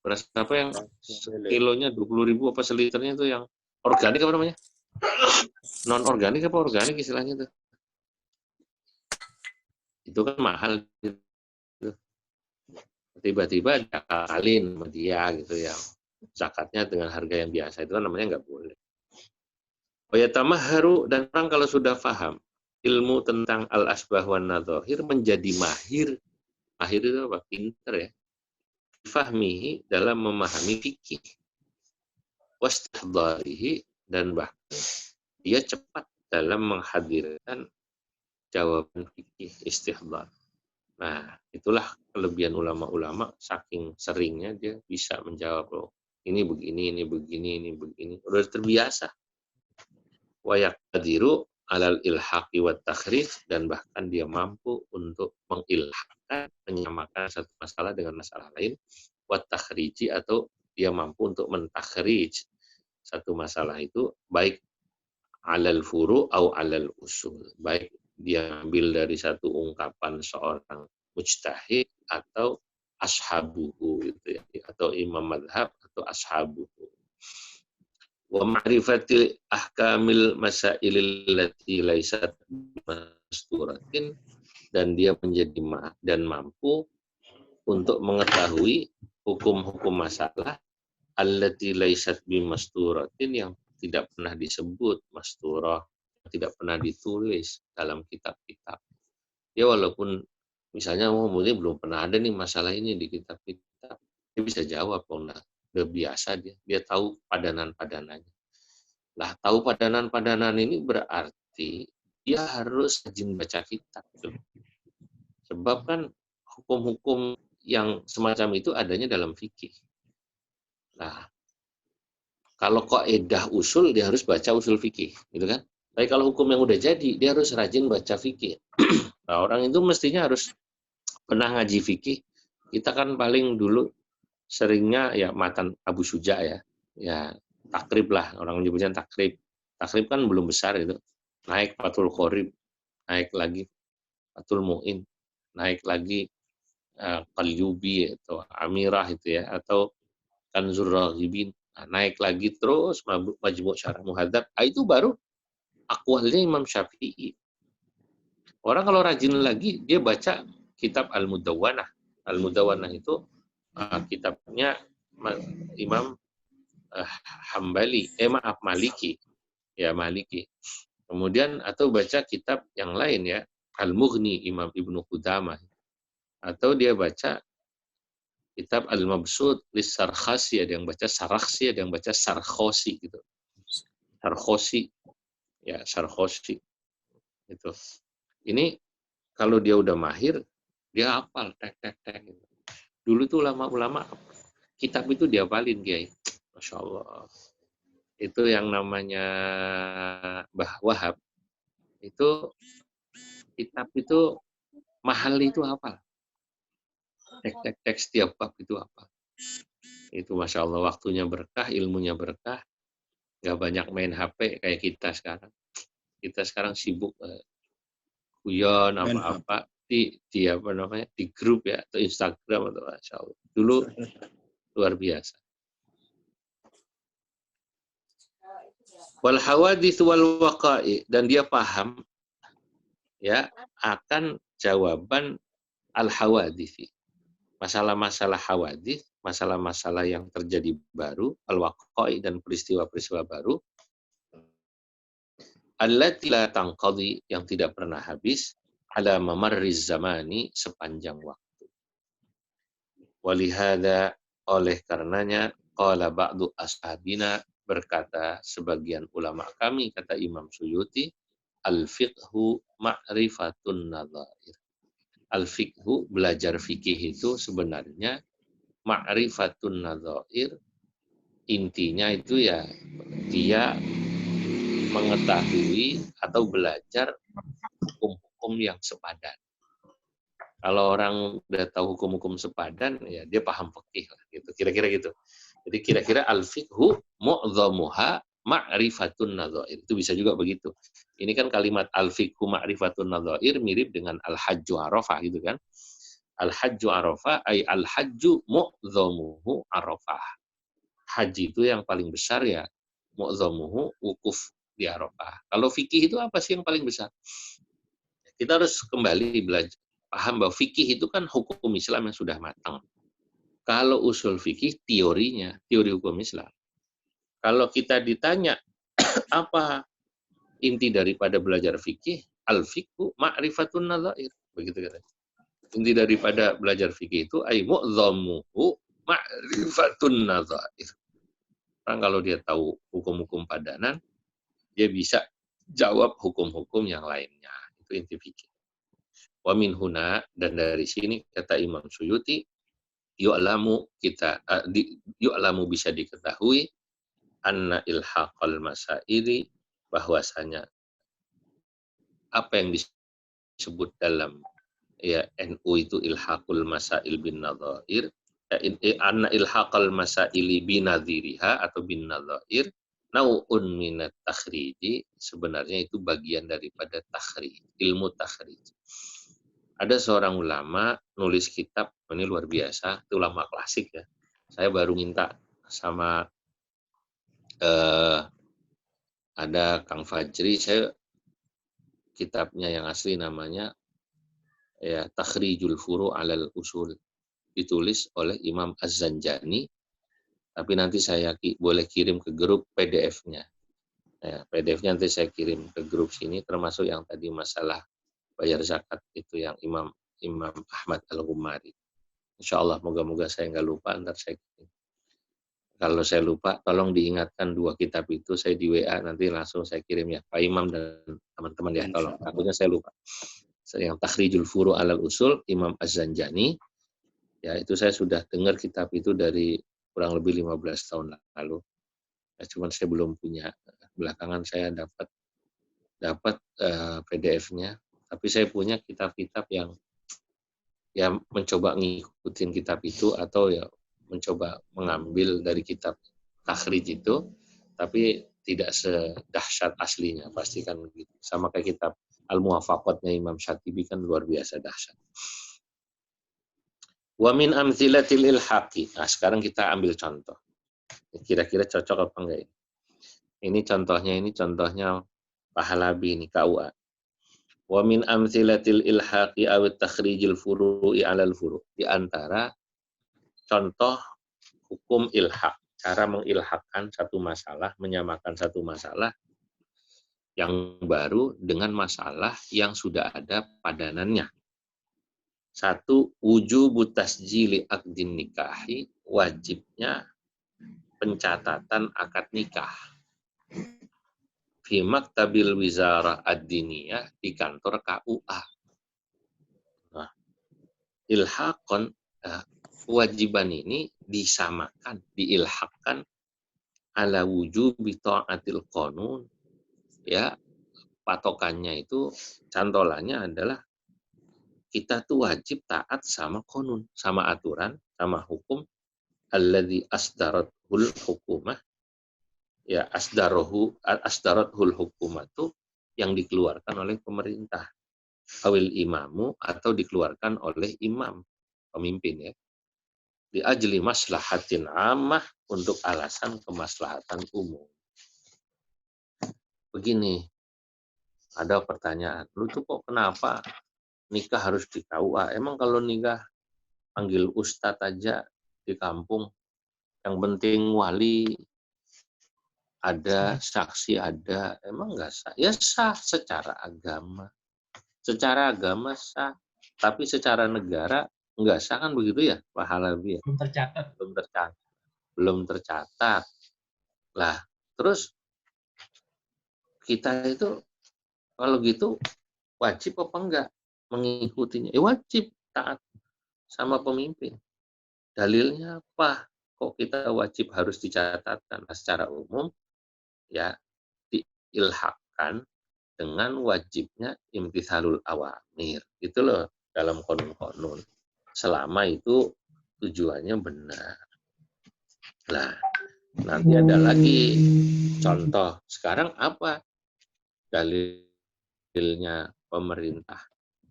Beras apa yang kilonya 20.000 apa seliternya tuh yang organik apa namanya? Non organik apa organik istilahnya tuh? Itu kan mahal gitu. Tiba-tiba diakalin sama dia gitu ya. Zakatnya dengan harga yang biasa itu kan namanya nggak boleh. Wayatamaharu, dan orang kalau sudah paham ilmu tentang al-asbah wan nadhahir menjadi mahir. Mahir itu apa? Pinter ya. Fahmihi, dalam memahami fikih. Wastihdarihi, dan bahkan dia cepat dalam menghadirkan jawaban fikih istihdar. Nah, itulah kelebihan ulama-ulama, saking seringnya dia bisa menjawab, loh, ini begini, ini begini, ini begini. Udah terbiasa. Wa yaqdiru alal ilhaqi wat takhrij, dan bahkan dia mampu untuk mengilhaqkan, menyamakan satu masalah dengan masalah lain, wat takhriji, atau dia mampu untuk mentakhrij satu masalah itu baik alal furu au alal usul, baik dia ambil dari satu ungkapan seorang mujtahid atau ashabuhu gitu ya, atau imam madhab atau ashabuhu. Wa ma'rifatil ahkamil masailil lati laisat masturatin, dan dia menjadi dan mampu untuk mengetahui hukum-hukum masalah allati laisat bimasturatin, yang tidak pernah disebut masturah, tidak pernah ditulis dalam kitab-kitab. Ya walaupun misalnya mungkin belum pernah ada nih masalah ini di kitab-kitab, dia bisa jawab, udah biasa dia tahu padanan-padanannya. Lah, tahu padanan-padanan ini berarti dia harus rajin baca kitab. Sebab kan hukum-hukum yang semacam itu adanya dalam fikih. Nah, kalau kaidah usul, dia harus baca usul fikih, gitu kan? Tapi kalau hukum yang udah jadi, dia harus rajin baca fikih. Nah, orang itu mestinya harus pernah ngaji fikih. Kita kan paling dulu seringnya ya matan Abu Syuja ya. Ya, takrib lah, orang menyebutnya takrib. Takrib kan belum besar itu. Naik Fathul Qorib, naik lagi Fathul Mu'in, naik lagi Qalyubi atau Amirah itu ya, atau Kanzur Raghibin. Nah, naik lagi terus Majmu' Syarah Muhadzab. Itu baru aqwalnya Imam Syafi'i. Orang kalau rajin lagi, dia baca kitab Al-Mudawwanah. Al-Mudawwanah itu kitabnya Imam Hambali, Maliki. Ya, Maliki. Kemudian atau baca kitab yang lain ya, Al-Mughni Imam Ibnu Qudamah. Atau dia baca kitab Al-Mabsut Lis-Sarkhasi, ada yang baca Sarakhsi, ada yang baca Sarkhosi gitu. Sarkhosi. Ya, Sarkhosi. Itu. Ini kalau dia udah mahir, dia hafal tek. Gitu. Dulu tuh ulama-ulama kitab itu dihafalin, Kiai. Masya Allah. Itu yang namanya Mbah Wahab. Itu kitab itu mahal itu hafal. Tek setiap bab itu hafal. Itu Masya Allah, waktunya berkah, ilmunya berkah. Nggak banyak main HP kayak kita sekarang. Kita sekarang sibuk guyon apa-apa di apa namanya, di grup ya, atau Instagram atau Masya Allah. Dulu luar biasa. Wal hawadits wal waqa'i, dan dia paham ya akan jawaban al hawadits. Masalah-masalah hawadits, masalah-masalah yang terjadi baru, al waqa'i, dan peristiwa-peristiwa baru, allati la tanqadi, yang tidak pernah habis, ala mamarriz zamani, sepanjang waktu. Walihada, oleh karenanya, qala ba'du ashabina, berkata sebagian ulama kami, kata Imam Suyuti, al-fiqhu ma'rifatun nadhair. Al-fiqhu, belajar fikih itu sebenarnya ma'rifatun nadhair, intinya itu ya dia mengetahui atau belajar hukum-hukum yang sepadan. Kalau orang udah tahu hukum-hukum sepadan, ya dia paham fikih lah, gitu. Kira-kira gitu. Jadi kira-kira al-fiqhu mu'dhamuha ma'rifatun nadhair. Itu bisa juga begitu. Ini kan kalimat al-fiqhu ma'rifatun nadhair mirip dengan al-hajju arafah gitu kan. Al-hajju arafah ay al-hajju mu'dhamuhu arafah. Haji itu yang paling besar ya mu'dhamuhu wukuf di Arafah. Kalau fikih itu apa sih yang paling besar? Kita harus kembali belajar paham bahwa fikih itu kan hukum Islam yang sudah matang. Kalau usul fikih teorinya, teori hukum Islam. Kalau kita ditanya apa inti daripada belajar fikih, al-fiqhu ma'rifatun nadhair. Begitu kan. Inti daripada belajar fikih itu ay mu'dhamuhu ma'rifatun nadhair. Orang kalau dia tahu hukum-hukum padanan, dia bisa jawab hukum-hukum yang lainnya. Itu inti fikih. Wa min huna, dan dari sini kata Imam Suyuti, yu'lamu bisa diketahui anna ilhaqal masaili, bahwasanya apa yang disebut dalam ya NU itu ilhaqul masail bin nadhair, anna ilhaqal masaili binadhiriha atau bin nadhair nau'un minat takhriji, sebenarnya itu bagian daripada takhrij, ilmu takhrij. Ada seorang ulama nulis kitab, ini luar biasa, itu ulama klasik ya. Saya baru minta sama ada Kang Fajri, saya kitabnya yang asli namanya ya Takhrijul Furu' 'alal Usul, ditulis oleh Imam Az-Zanjani, tapi nanti saya boleh kirim ke grup PDF-nya. Ya, PDF-nya nanti saya kirim ke grup sini, termasuk yang tadi masalah bayar zakat itu yang Imam Ahmad Al-Ghumari. Insya Allah, moga-moga saya nggak lupa, ntar saya kirim. Kalau saya lupa, tolong diingatkan dua kitab itu, saya di WA nanti langsung saya kirim ya, Pak Imam dan teman-teman ya, tolong. Takutnya saya lupa. Yang Takhrijul Furu' 'alal Usul, Imam Az-Zanjani, ya itu saya sudah dengar kitab itu dari kurang lebih 15 tahun lalu. Ya, cuman saya belum punya. Belakangan saya dapat PDF-nya, tapi saya punya kitab-kitab yang ya mencoba ngikutin kitab itu atau ya mencoba mengambil dari kitab takhrij itu, tapi tidak sedahsyat aslinya, pasti kan begitu. Sama kayak kitab Al-Muwafaqatnya Imam Syatibi kan luar biasa dahsyat. Wa min amtsilatil ilhaqi. Nah, sekarang kita ambil contoh. Kira-kira cocok apa enggak ini? Ini contohnya Pahlavi ini KUA. Wa min amtsilatil ilhaqi aw takhrijil furu'i 'alal furu'. Di antara contoh hukum ilhaq, cara mengilhaqkan satu masalah, menyamakan satu masalah yang baru dengan masalah yang sudah ada padanannya. Satu, wujubu tasjili aqdin nikahi, wajibnya pencatatan akad nikah. Fi maktabil wizarah ad-diniyah, di kantor KUA. Nah, ilhaqan, kewajiban ini disamakan, diilhaqkan ala wujubi ta'atil qanun, ya patokannya itu, cantolannya adalah kita tuh wajib taat sama qanun, sama aturan, sama hukum alladzi asdarathul hukumah, ya asdarathul hukumatu, yang dikeluarkan oleh pemerintah, awil imamu, atau dikeluarkan oleh imam, pemimpin ya, di ajli maslahatin ammah, untuk alasan kemaslahatan umum. Begini, ada pertanyaan, lu tuh kok kenapa nikah harus di KUA? Emang kalau nikah panggil ustadz aja di kampung, yang penting wali ada, saksi ada, emang nggak sah? Ya sah secara agama. Secara agama sah, tapi secara negara nggak sah, kan begitu ya Pak Halabi? Belum tercatat. Belum tercatat. Lah, terus kita itu kalau gitu wajib apa enggak mengikutinya? Wajib taat sama pemimpin. Dalilnya apa? Kok kita wajib harus dicatatkan? Nah, secara umum ya diilhaqkan dengan wajibnya imtithalul awamir. Itu loh dalam konun-konun. Selama itu tujuannya benar. Nah, nanti ada lagi contoh. Sekarang apa dalilnya pemerintah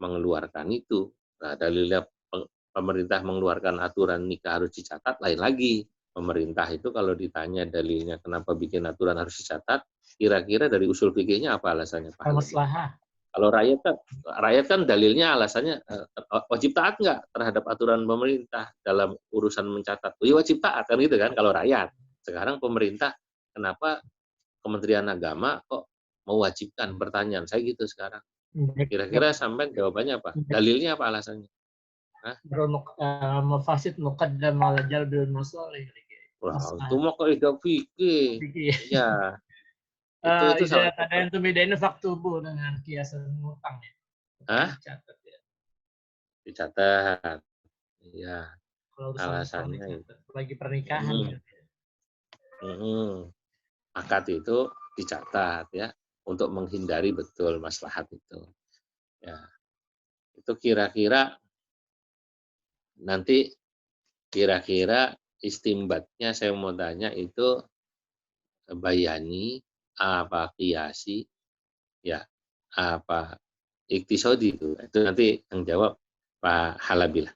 mengeluarkan itu? Nah, dalilnya pemerintah mengeluarkan aturan nikah harus dicatat, lain lagi. Pemerintah itu kalau ditanya dalilnya kenapa bikin aturan harus dicatat, kira-kira dari usul fikihnya apa alasannya, Pak Halabi? Maslahah. Kalau rakyat kan dalilnya alasannya wajib taat nggak terhadap aturan pemerintah dalam urusan mencatat? Oh, ya wajib taat kan gitu kan kalau rakyat. Sekarang pemerintah, kenapa Kementerian Agama kok mewajibkan? Pertanyaan saya gitu sekarang. Kira-kira sampai jawabannya apa? Dalilnya apa alasannya? Mafasid muqaddam ala jalbil masalih. Wah, itu mau kaidah fikih. Ya. Itu salah satu. Ada yang tuh bedain faktubu dengan kiasan ngutang ya. Hah? Dicatat ya. Dicatat. Iya. Kalau Alasannya itu. Lagi pernikahan. Akad itu dicatat ya untuk menghindari betul maslahat itu. Ya. Itu kira-kira nanti istimbatnya saya mau tanya itu bayani apa qiyasi ya apa iktisadi itu nanti yang jawab Pak Halabi.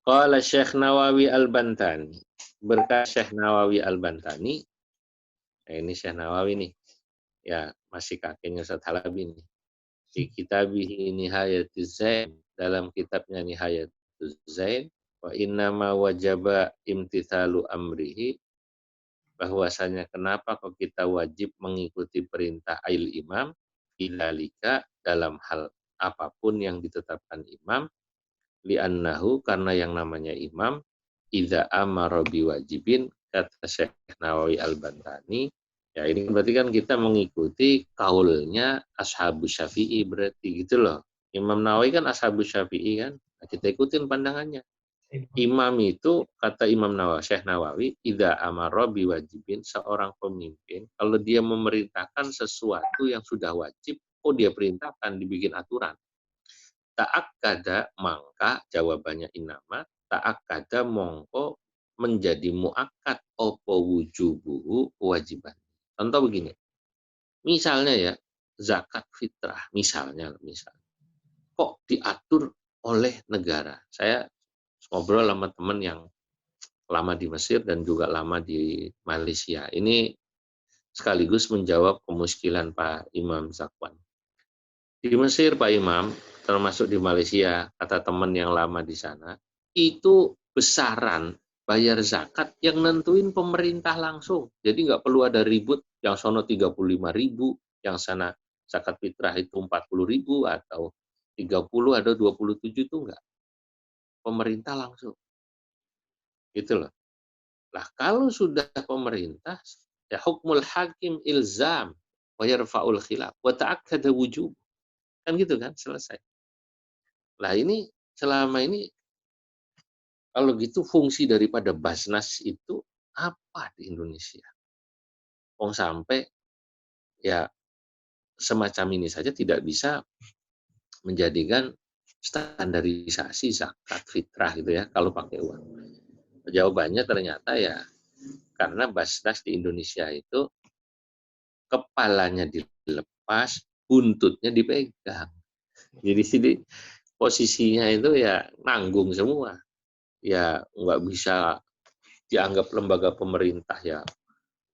Qala Syekh Nawawi Al-Bantani, berkah Syekh Nawawi Al-Bantani. Nah, ini Syekh Nawawi nih. Ya, masih kakeknya Ustaz Halabi nih. Di kitabih Nihayatuz Zain, dalam kitabnya Nihayatuz Zain, wa innama wajaba imtithalu amrihi, bahwasanya kenapa kok kita wajib mengikuti perintah ail imam ilalika dalam hal apapun yang ditetapkan imam, li'annahu karena yang namanya imam idza amara biwajibin, kata Syekh Nawawi Al-Bantani. Ya ini berarti kan kita mengikuti kaulnya Ashabus Syafi'i berarti gitu loh. Imam Nawawi kan Ashabus Syafi'i kan. Nah, kita ikutin pandangannya. Imam itu kata Imam Nawawi, Syekh Nawawi, idza amara biwajibin, seorang pemimpin kalau dia memerintahkan sesuatu yang sudah wajib, dia perintahkan dibikin aturan. Ta'akkada mangka jawabannya inama, ta'akkada mongko menjadi muakkad opo wujubuhu kewajiban. Contoh begini, misalnya ya zakat fitrah, misalnya kok diatur oleh negara. Saya ngobrol sama teman yang lama di Mesir dan juga lama di Malaysia. Ini sekaligus menjawab kemuskilan Pak Imam Zakwan. Di Mesir Pak Imam, termasuk di Malaysia, kata teman yang lama di sana, itu besaran bayar zakat yang nentuin pemerintah langsung. Jadi nggak perlu ada ribut, yang sono 35.000, yang sana zakat fitrah itu 40.000 atau 30 atau 27 itu enggak. Pemerintah langsung. Gitu loh. Lah kalau sudah pemerintah, ya hukmul hakim ilzam wa yarfa'ul khilaf wa ta'akkada wujub. Kan gitu kan, selesai. Lah ini selama ini kalau gitu fungsi daripada Basnas itu apa di Indonesia? Sampai ya semacam ini saja tidak bisa menjadikan standarisasi zakat fitrah gitu ya kalau pakai uang. Jawabannya ternyata ya karena Basnas di Indonesia itu kepalanya dilepas, buntutnya dipegang. Jadi sini posisinya itu ya nanggung semua. Ya nggak bisa dianggap lembaga pemerintah ya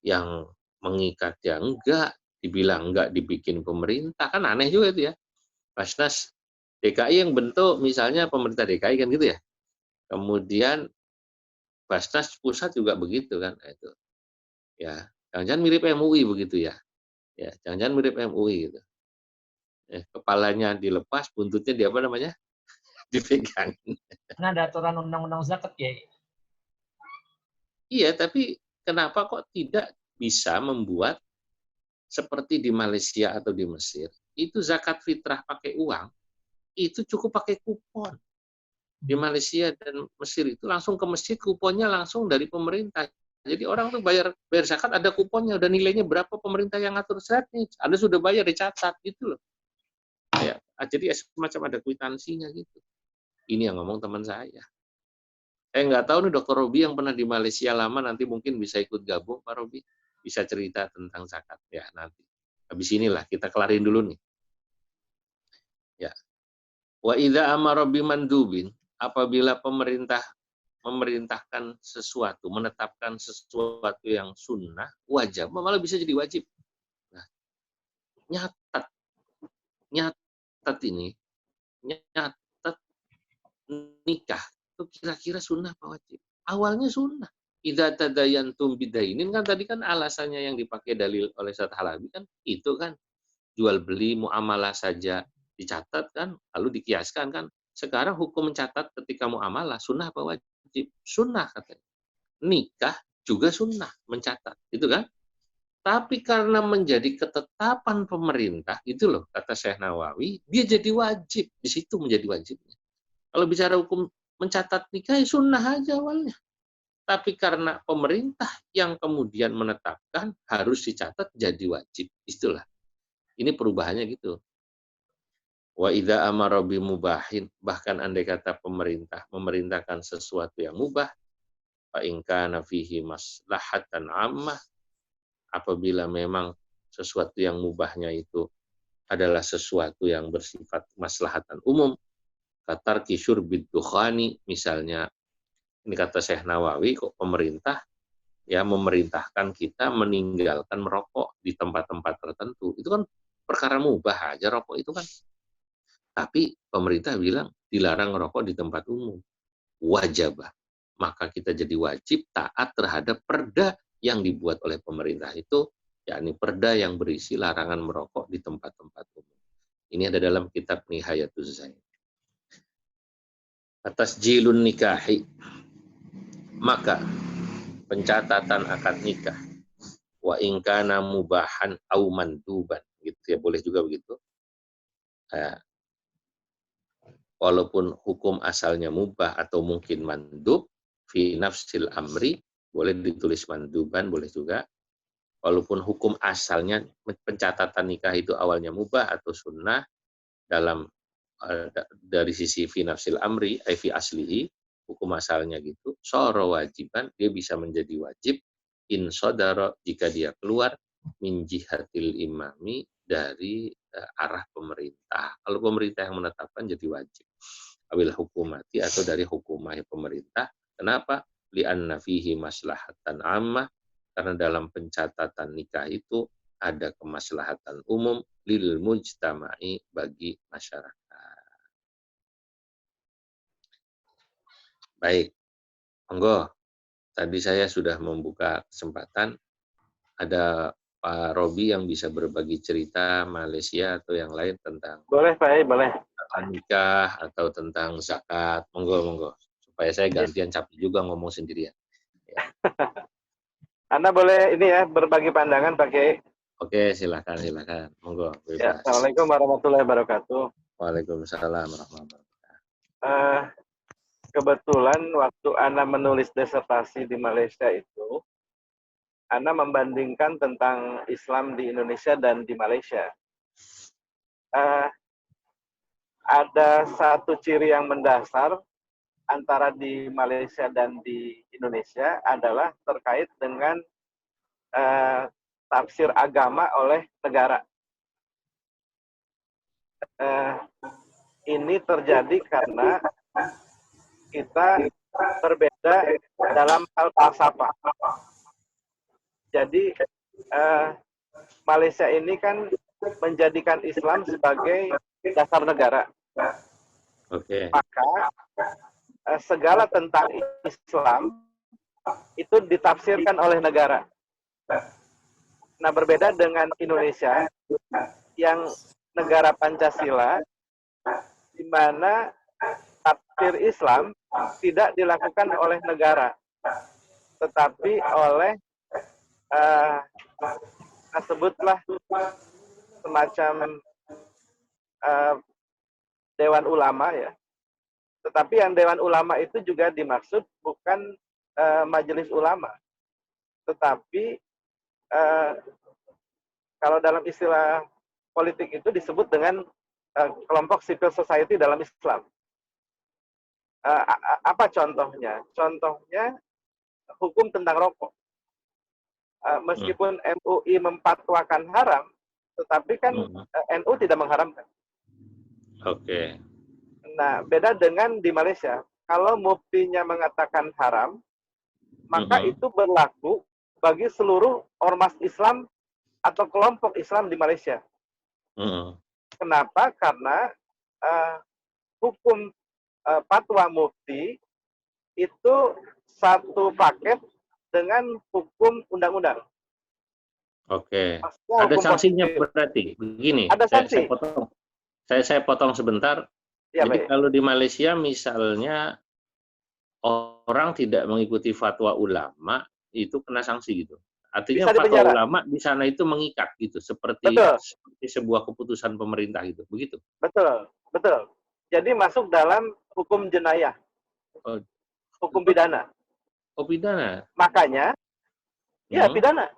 yang mengikat ya enggak, dibilang enggak dibikin pemerintah, kan aneh juga itu ya. Basnas DKI yang bentuk misalnya pemerintah DKI kan gitu ya. Kemudian Basnas pusat juga begitu kan, nah, itu. Ya, jangan-jangan mirip MUI begitu ya. Ya, jangan-jangan mirip MUI gitu. Kepalanya dilepas, buntutnya di apa namanya? Dipegang. Karena ada aturan undang-undang zakat ya. Iya, tapi kenapa kok tidak bisa membuat seperti di Malaysia atau di Mesir, itu zakat fitrah pakai uang, itu cukup pakai kupon. Di Malaysia dan Mesir itu langsung ke masjid, kuponnya langsung dari pemerintah. Jadi orang tuh bayar zakat ada kuponnya, udah nilainya berapa, pemerintah yang ngatur set nih. Anda sudah bayar, dicatat gitu loh. Ya, jadi semacam ada kwitansinya gitu. Ini yang ngomong teman saya. Saya nggak tahu nih Dr. Robi yang pernah di Malaysia lama, nanti mungkin bisa ikut gabung Pak Robi. Bisa cerita tentang zakat ya nanti. Habis inilah kita kelarin dulu nih. Ya. Wa idza amara bimandubin, apabila pemerintah memerintahkan sesuatu, menetapkan sesuatu yang sunnah, wajib, malah bisa jadi wajib. Nah, nyatat ini, nyatat nikah, itu kira-kira sunnah apa wajib? Awalnya sunnah. Idza tadayantum bidainin, kan tadi kan alasannya yang dipakai dalil oleh Ustaz Halabi kan itu kan jual beli muamalah saja dicatat kan, lalu dikiaskan kan. Sekarang hukum mencatat ketika muamalah sunnah apa wajib? Sunnah katanya. Nikah juga sunnah mencatat, itu kan? Tapi karena menjadi ketetapan pemerintah, itu loh kata Syekh Nawawi, dia jadi wajib, di situ menjadi wajibnya. Kalau bicara hukum mencatat nikah, ya sunnah aja awalnya. Tapi karena pemerintah yang kemudian menetapkan harus dicatat jadi wajib, itulah. Ini perubahannya gitu. Wa idza amara bimubahin, bahkan andai kata pemerintah memerintahkan sesuatu yang mubah, fa in kana fihi maslahatan ammah, apabila memang sesuatu yang mubahnya itu adalah sesuatu yang bersifat maslahatan umum, katarki syurbid dukhani, misalnya ini kata Syekh Nawawi, kok pemerintah ya memerintahkan kita meninggalkan merokok di tempat-tempat tertentu, itu kan perkara mubah aja rokok itu kan. Tapi pemerintah bilang dilarang merokok di tempat umum. Wajibah. Maka kita jadi wajib taat terhadap perda yang dibuat oleh pemerintah itu, yakni perda yang berisi larangan merokok di tempat-tempat umum. Ini ada dalam kitab Nihayatuz Zain. Atas jilun nikahi, maka pencatatan akad nikah, wa ingkana mubahan au manduban, gitu ya, boleh juga begitu. Walaupun hukum asalnya mubah atau mungkin mandub, fi nafsil amri, boleh ditulis manduban, boleh juga. Walaupun hukum asalnya pencatatan nikah itu awalnya mubah atau sunnah, dalam dari sisi fi nafsil amri, fi aslihi, hukum asalnya gitu, soro wajiban, dia bisa menjadi wajib, in sodaro, jika dia keluar, min jihatil imami, dari arah pemerintah. Kalau pemerintah yang menetapkan jadi wajib. Awil hukumati, atau dari hukumah pemerintah. Kenapa? Li'anna fihi maslahatan ammah, karena dalam pencatatan nikah itu ada kemaslahatan umum lil mujtama'i, bagi masyarakat. Baik, monggo. Tadi saya sudah membuka kesempatan. Ada Pak Robi yang bisa berbagi cerita Malaysia atau yang lain tentang Boleh, Pak, boleh. Nikah atau tentang zakat. Monggo. Supaya saya gantian capek juga ngomong sendirian. Ya. Anda boleh ini ya, berbagi pandangan, Pak Kiai. Oke, silakan. Monggo, bebas. Ya, Assalamualaikum warahmatullahi wabarakatuh. Waalaikumsalam warahmatullahi wabarakatuh. Kebetulan waktu Anda menulis disertasi di Malaysia itu, Anda membandingkan tentang Islam di Indonesia dan di Malaysia. Ada satu ciri yang mendasar antara di Malaysia dan di Indonesia adalah terkait dengan tafsir agama oleh negara. Ini terjadi karena kita berbeda dalam hal falsafah. Jadi Malaysia ini kan menjadikan Islam sebagai dasar negara. Oke. Maka segala tentang Islam itu ditafsirkan oleh negara. Nah, berbeda dengan Indonesia yang negara Pancasila, di mana tafsir Islam tidak dilakukan oleh negara, tetapi oleh sebutlah semacam Dewan Ulama ya. Tetapi yang Dewan Ulama itu juga dimaksud bukan majelis ulama, tetapi kalau dalam istilah politik itu disebut dengan kelompok civil society dalam Islam. Apa contohnya? Contohnya hukum tentang rokok. Meskipun MUI memfatwakan haram, tetapi kan NU tidak mengharamkan. Oke. Nah, beda dengan di Malaysia. Kalau muftinya mengatakan haram, maka itu berlaku bagi seluruh ormas Islam atau kelompok Islam di Malaysia. Kenapa? Karena hukum fatwa mufti itu satu paket dengan hukum undang-undang. Oke. Maksudnya Ada hukum sanksinya positif. berarti. Begini, Ada sanksi. saya potong sebentar. Ya, Jadi baik. kalau di Malaysia misalnya orang tidak mengikuti fatwa ulama, itu kena sanksi gitu. Artinya Bisa fatwa dipenjara. ulama di sana itu mengikat gitu, seperti Betul. sebuah keputusan pemerintah gitu. Begitu. Betul, betul. Jadi masuk dalam hukum jenayah, Oh, hukum pidana. oh pidana. Makanya, ya pidana.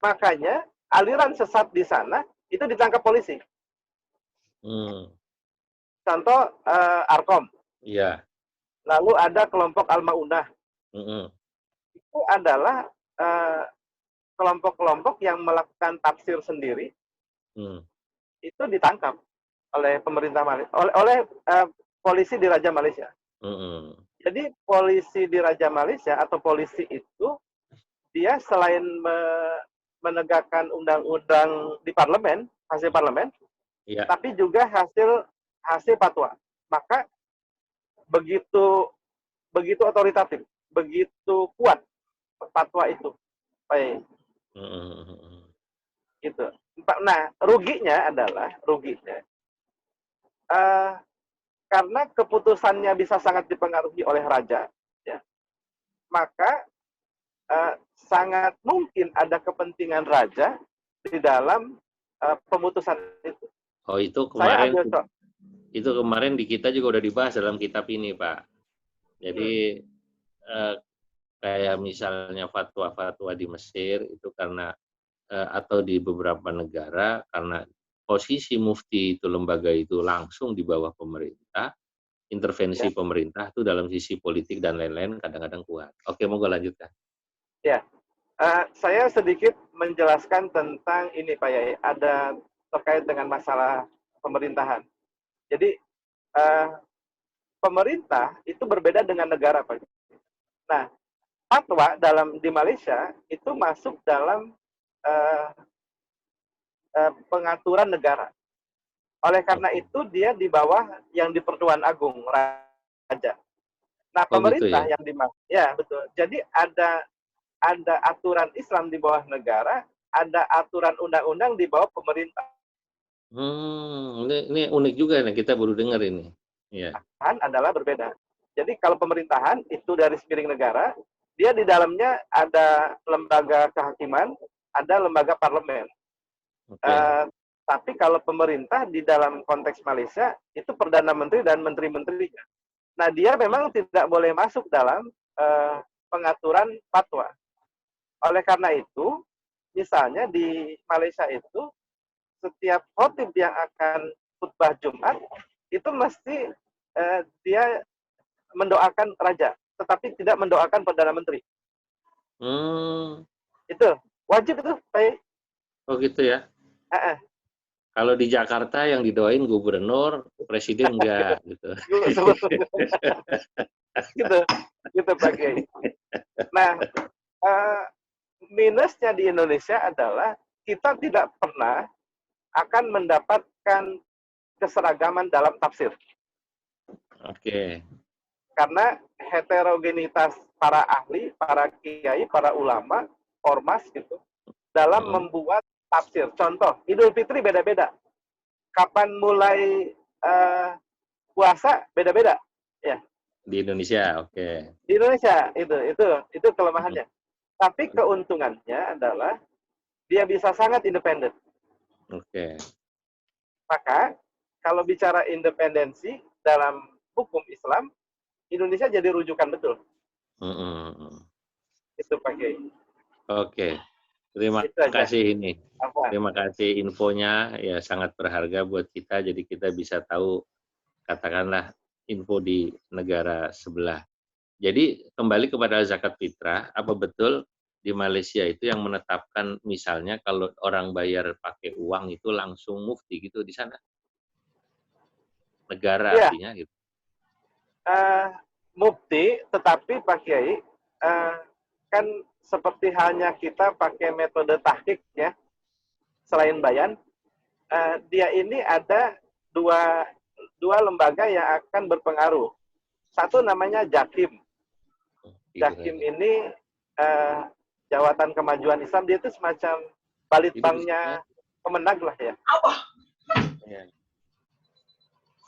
Makanya aliran sesat di sana itu ditangkap polisi. Contoh Arkom. Iya. Lalu ada kelompok Al-Maunah. Itu adalah kelompok-kelompok yang melakukan tafsir sendiri. Itu ditangkap oleh pemerintah Malaysia, oleh polisi di Raja Malaysia. Jadi polisi di Raja Malaysia atau polisi itu dia selain menegakkan undang-undang di parlemen, hasil parlemen, tapi juga hasil fatwa. Maka begitu otoritatif, begitu kuat fatwa itu. Baik. Gitu. Nah, ruginya karena keputusannya bisa sangat dipengaruhi oleh raja, ya, maka sangat mungkin ada kepentingan raja di dalam pemutusan itu. Oh, itu kemarin di kita juga udah dibahas dalam kitab ini, Pak. Jadi kayak misalnya fatwa-fatwa di Mesir itu karena atau di beberapa negara karena posisi mufti itu lembaga itu langsung di bawah pemerintah, intervensi pemerintah itu dalam sisi politik dan lain-lain kadang-kadang kuat. Oke, mau gue lanjutkan. Ya, saya sedikit menjelaskan tentang ini Pak Yai, ada terkait dengan masalah pemerintahan. Jadi pemerintah itu berbeda dengan negara Pak. Nah, fatwa di Malaysia itu masuk dalam pengaturan negara. Oleh karena itu dia di bawah yang di Pertuan Agung Raja. Nah, pemerintah gitu ya? ya betul. Jadi ada aturan Islam di bawah negara, ada aturan undang-undang di bawah pemerintah. Ini unik juga nih, kita baru dengar ini. Iya. Adalah berbeda. Jadi kalau pemerintahan itu dari sepiring negara, dia di dalamnya ada lembaga kehakiman, ada lembaga parlemen. Tapi kalau pemerintah di dalam konteks Malaysia itu Perdana Menteri dan menteri-menterinya. Nah, dia memang tidak boleh masuk dalam pengaturan fatwa. Oleh karena itu, misalnya di Malaysia itu setiap khotib yang akan khutbah Jumat itu mesti dia mendoakan raja, tetapi tidak mendoakan Perdana Menteri. Itu wajib itu, Pak. Oh gitu ya? Kalau di Jakarta yang didoain gubernur, presiden enggak gitu. gitu Pak Kiai. Nah, minusnya di Indonesia adalah kita tidak pernah akan mendapatkan keseragaman dalam tafsir. Oke. Karena heterogenitas para ahli, para kiai, para ulama, ormas gitu, dalam membuat tafsir. Contoh, Idul Fitri beda-beda. Kapan mulai puasa beda-beda, ya. Di Indonesia, oke. Di Indonesia itu kelemahannya. Tapi keuntungannya adalah dia bisa sangat independen. Oke. Maka kalau bicara independensi dalam hukum Islam, Indonesia jadi rujukan betul. Itu Pak Kiai. Oke. Terima Itu aja. kasih ini. Apa? Terima kasih infonya, ya sangat berharga buat kita, jadi kita bisa tahu, katakanlah, info di negara sebelah. Jadi kembali kepada zakat fitrah, apa betul di Malaysia itu yang menetapkan misalnya kalau orang bayar pakai uang itu langsung mufti gitu di sana? Negara Iya, artinya gitu. mufti, tetapi Pak Kiai, kan seperti halnya kita pakai metode tahqiq ya, selain bayan, dia ini ada dua lembaga yang akan berpengaruh. Satu namanya Jakim. Jakim ini Jawatan Kemajuan Islam, dia itu semacam balitbangnya Kemenag lah ya. Ya.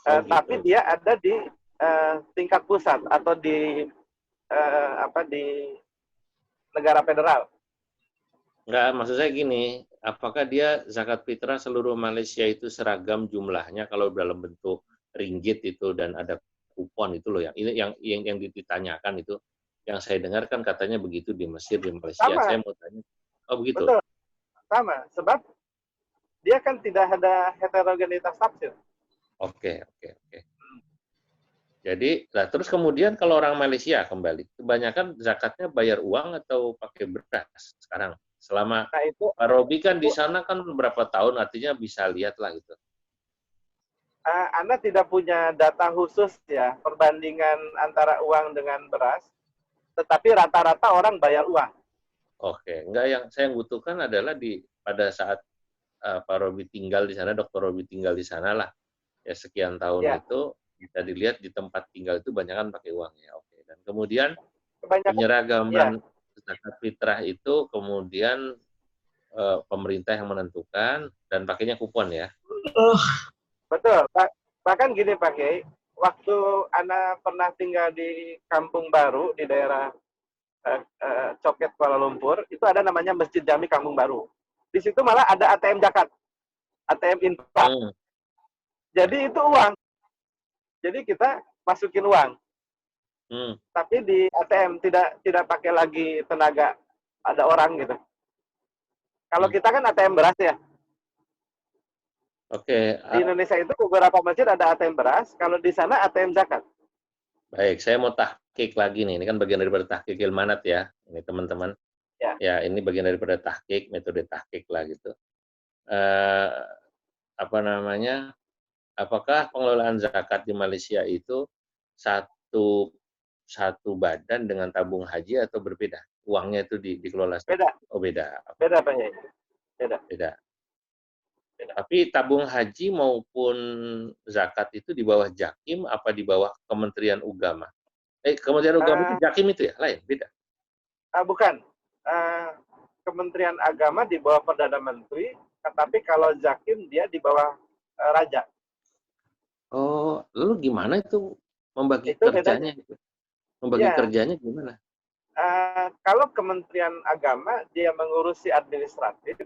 Tapi dia ada di tingkat pusat atau di negara federal. Enggak, maksud saya gini, apakah dia zakat fitrah seluruh Malaysia itu seragam jumlahnya kalau dalam bentuk ringgit itu dan ada kupon itu loh yang ditanyakan itu, yang saya dengar kan katanya begitu di Mesir, di Malaysia. Sama. Saya mau tanya, oh begitu? Betul, sama. Sebab dia kan tidak ada heterogenitas tafsir. Oke. Jadi, nah terus kemudian kalau orang Malaysia kembali, kebanyakan zakatnya bayar uang atau pakai beras sekarang? Selama Nah itu, Pak Robi kan di sana kan berapa tahun, artinya bisa lihat lah gitu. Anda tidak punya data khusus ya, perbandingan antara uang dengan beras, tetapi rata-rata orang bayar uang. Oke, enggak, yang saya butuhkan adalah pada saat Pak Robi tinggal di sana, Dr. Robi tinggal di sana lah, ya sekian tahun Ya. itu bisa dilihat di tempat tinggal itu banyak kan pakai uang ya. Oke, dan kemudian Kebanyakan, penyeragaman zakat fitrah itu kemudian pemerintah yang menentukan dan pakainya kupon ya. betul. Bahkan gini Pak Kiai, waktu Anda pernah tinggal di Kampung Baru di daerah Coket Kuala Lumpur, itu ada namanya Masjid Jami Kampung Baru. Di situ malah ada ATM zakat, ATM infak. Jadi itu uang. Jadi kita masukin uang. Tapi di ATM tidak pakai lagi tenaga ada orang gitu. Kalau kita kan ATM beras ya. Oke. Di Indonesia itu beberapa masjid ada ATM beras, kalau di sana ATM zakat. Baik, saya mau tahqiq lagi nih. Ini kan bagian daripada tahqiq ilmanat ya, ini teman-teman. Ya, ini bagian daripada tahqiq, metode tahqiq lah gitu. Apakah pengelolaan zakat di Malaysia itu satu badan dengan tabung haji atau berbeda? Uangnya itu dikelola? Beda. Oh, beda. Beda, Pak Yai. Beda. Tapi tabung haji maupun zakat itu di bawah Jakim apa di bawah Kementerian Agama? Kementerian Agama itu Jakim itu ya? Lain? Beda? Bukan. Kementerian Agama di bawah Perdana Menteri, tetapi kalau Jakim dia di bawah Raja. Oh, lalu gimana itu membagi kerjanya? Membagi kerjanya gimana? Kalau Kementerian Agama dia mengurusi administratif,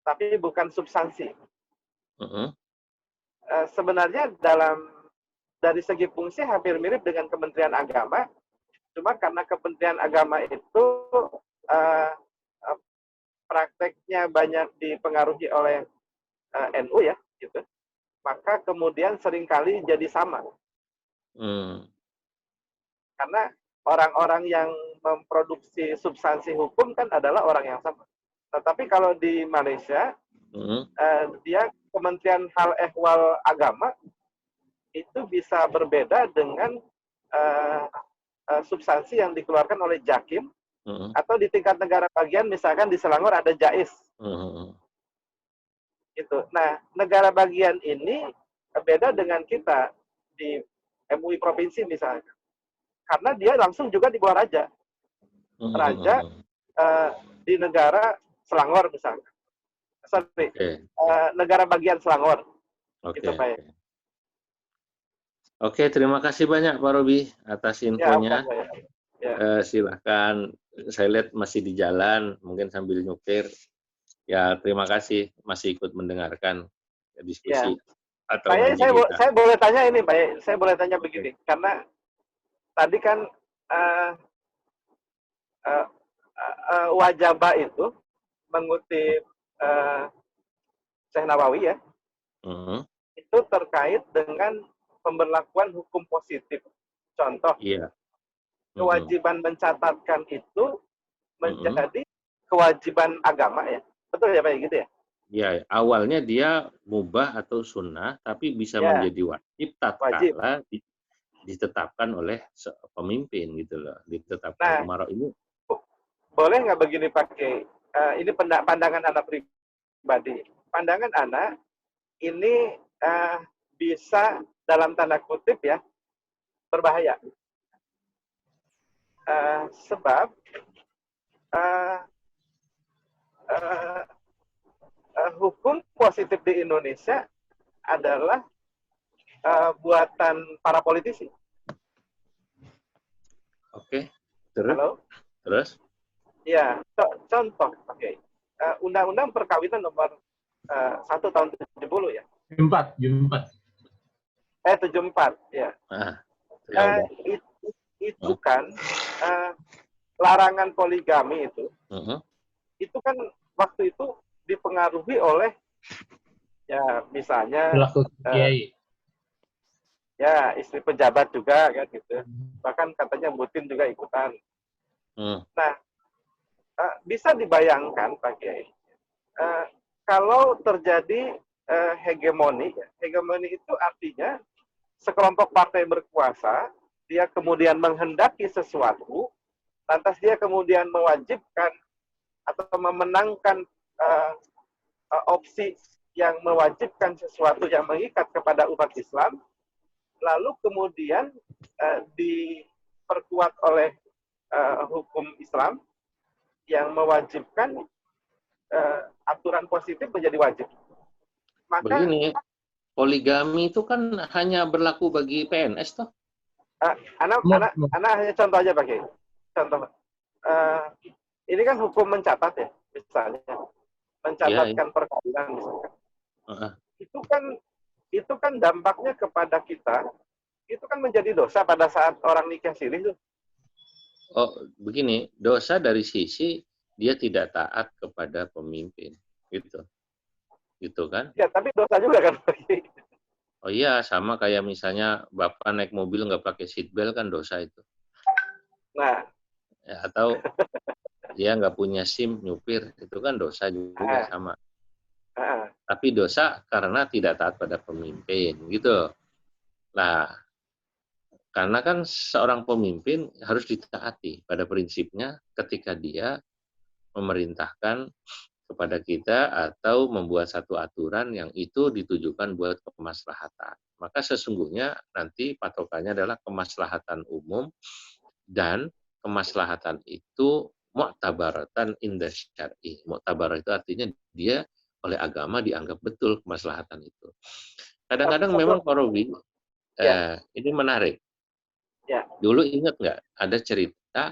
tapi bukan substansi. Sebenarnya dari segi fungsi hampir mirip dengan Kementerian Agama, cuma karena Kementerian Agama itu prakteknya banyak dipengaruhi oleh NU ya, gitu. Maka kemudian seringkali jadi sama. Karena orang-orang yang memproduksi substansi hukum kan adalah orang yang sama. Tetapi kalau di Malaysia, dia Kementerian Hal Ehwal Agama itu bisa berbeda dengan substansi yang dikeluarkan oleh Jakim, atau di tingkat negara bagian, misalkan di Selangor ada JAIS. Gitu. Nah, negara bagian ini beda dengan kita di MUI provinsi misalnya. Karena dia langsung juga di bawah raja. Raja di negara Selangor misalnya. Negara bagian Selangor. Gitu, Pak. Oke, terima kasih banyak Pak Robi atas infonya. Silahkan, saya lihat masih di jalan, mungkin sambil nyupir. Ya, terima kasih masih ikut mendengarkan diskusi. Saya boleh tanya ini, Pak. Saya boleh tanya begini, karena tadi kan wajaba itu mengutip Syekh Nawawi ya, itu terkait dengan pemberlakuan hukum positif. Contoh, kewajiban mencatatkan itu menjadi kewajiban agama ya. Betul ya Pak, gitu ya? Ya, awalnya dia mubah atau sunnah, tapi bisa menjadi wajib tatkala ditetapkan oleh pemimpin gitu loh. Ditetapkan umara ini. Boleh nggak begini pakai? Ini pandangan anak pribadi. Pandangan anak ini bisa dalam tanda kutip ya berbahaya. Sebab hukum positif di Indonesia adalah buatan para politisi. Oke, terus? Halo? Terus? Ya, contoh, Undang-Undang Perkawinan nomor 1 tahun 70 ya. 74. 74 ya. Itu kan larangan poligami itu kan waktu itu dipengaruhi oleh ya misalnya ya istri pejabat juga kan gitu. Bahkan katanya Putin juga ikutan. Nah, bisa dibayangkan Pak Kiai, kalau terjadi hegemoni itu artinya sekelompok partai berkuasa, dia kemudian menghendaki sesuatu, lantas dia kemudian mewajibkan atau memenangkan opsi yang mewajibkan sesuatu yang mengikat kepada umat Islam, lalu kemudian diperkuat oleh hukum Islam yang mewajibkan aturan positif menjadi wajib. Maka begini, poligami itu kan hanya berlaku bagi PNS toh? Anak hanya contoh aja Pak Kiai. Contoh. Ini kan hukum mencatat ya, misalnya. Mencatatkan perkawinan misalkan. Itu kan dampaknya kepada kita, itu kan menjadi dosa pada saat orang nikah siri tuh. Oh, begini, dosa dari sisi dia tidak taat kepada pemimpin, gitu kan? Ya, tapi dosa juga kan. Oh iya, sama kayak misalnya bapak naik mobil nggak pakai seatbelt kan dosa itu. Nah, ya, atau dia nggak punya SIM nyupir, itu kan dosa juga sama. Tapi dosa karena tidak taat pada pemimpin, gitu. Nah, karena kan seorang pemimpin harus ditaati pada prinsipnya ketika dia memerintahkan kepada kita atau membuat satu aturan yang itu ditujukan buat kemaslahatan. Maka sesungguhnya nanti patokannya adalah kemaslahatan umum dan kemaslahatan itu mu'tabaratan inda syar'i. Mu'tabarah itu artinya dia oleh agama dianggap betul kemaslahatan itu. Kadang-kadang memang Korowi, ini menarik. Ya. Dulu ingat nggak ada cerita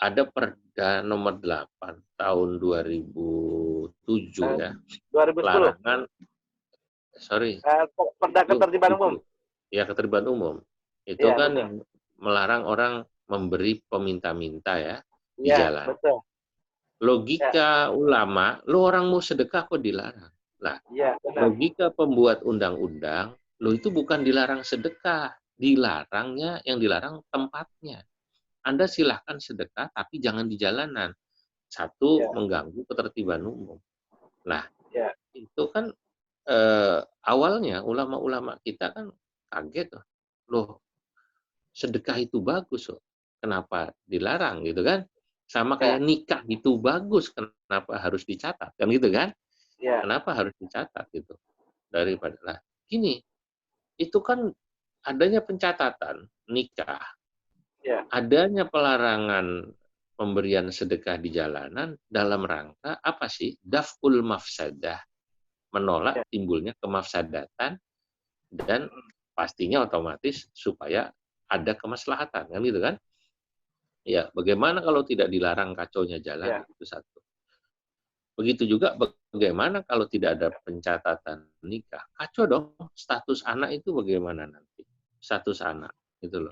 ada Perda nomor 8 tahun 2007 ya. 2010. Larangan Perda Ketertiban Umum. Ya, Ketertiban Umum. Itu ya, kan betul. Yang melarang orang memberi peminta-minta ya di jalan. Betul. Logika ulama, lo orang mau sedekah kok dilarang. Nah, logika pembuat undang-undang, lo itu bukan dilarang sedekah, dilarangnya yang dilarang tempatnya. Anda silahkan sedekah, tapi jangan di jalanan. Satu, mengganggu ketertiban umum. Nah, itu kan awalnya ulama-ulama kita kan kaget. Loh, sedekah itu bagus. Loh. Kenapa dilarang gitu kan? Sama kayak nikah itu bagus, kenapa harus dicatat? Kan gitu kan? Kenapa harus dicatat gitu? Daripada, nah, gini, itu kan adanya pencatatan nikah. Adanya pelarangan pemberian sedekah di jalanan dalam rangka apa sih? Daf'ul mafsadah, menolak timbulnya kemafsadatan dan pastinya otomatis supaya ada kemaslahatan, kan gitu kan? Ya, bagaimana kalau tidak dilarang kacaunya jalan, itu satu. Begitu juga bagaimana kalau tidak ada pencatatan nikah? Kacau dong, status anak itu bagaimana nanti? Status anak, gitu loh.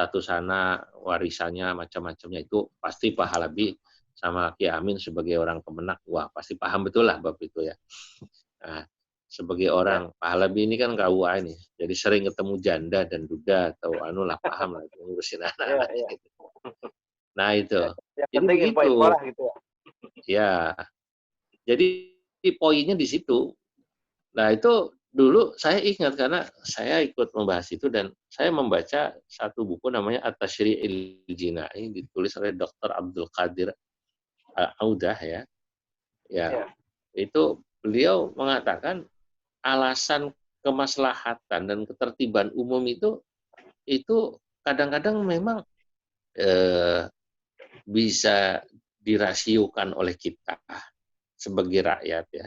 status anak, warisannya, macam-macamnya itu pasti Pak Halabi sama Ki Amin sebagai orang Kemenak, wah pasti paham betul lah bab itu ya. Nah, sebagai orang Pak Halabi ini kan KUA ini, jadi sering ketemu janda dan duda atau anu lah paham lah ngurusin anak-anak gitu. Nah itu, jadi begitu. Gitu ya. Ya, jadi poinnya di situ. Nah itu dulu saya ingat karena saya ikut membahas itu dan saya membaca satu buku namanya At-Tashri'il Jina'i ditulis oleh Dr. Abdul Qadir Audah ya. Ya. Itu beliau mengatakan alasan kemaslahatan dan ketertiban umum itu kadang-kadang memang bisa dirasiokan oleh kita sebagai rakyat ya.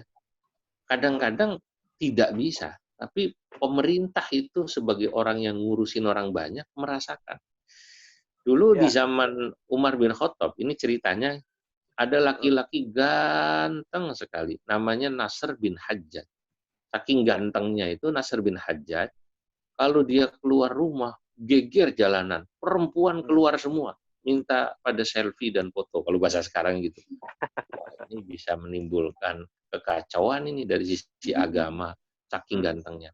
Kadang-kadang tidak bisa, tapi pemerintah itu sebagai orang yang ngurusin orang banyak merasakan. Dulu di zaman Umar bin Khattab, ini ceritanya ada laki-laki ganteng sekali, namanya Nasr bin Hajjaj. Saking gantengnya itu Nasr bin Hajjaj, kalau dia keluar rumah, geger jalanan, perempuan keluar semua, minta pada selfie dan foto, kalau bahasa sekarang gitu. Ini bisa menimbulkan kekacauan ini dari sisi agama, saking gantengnya.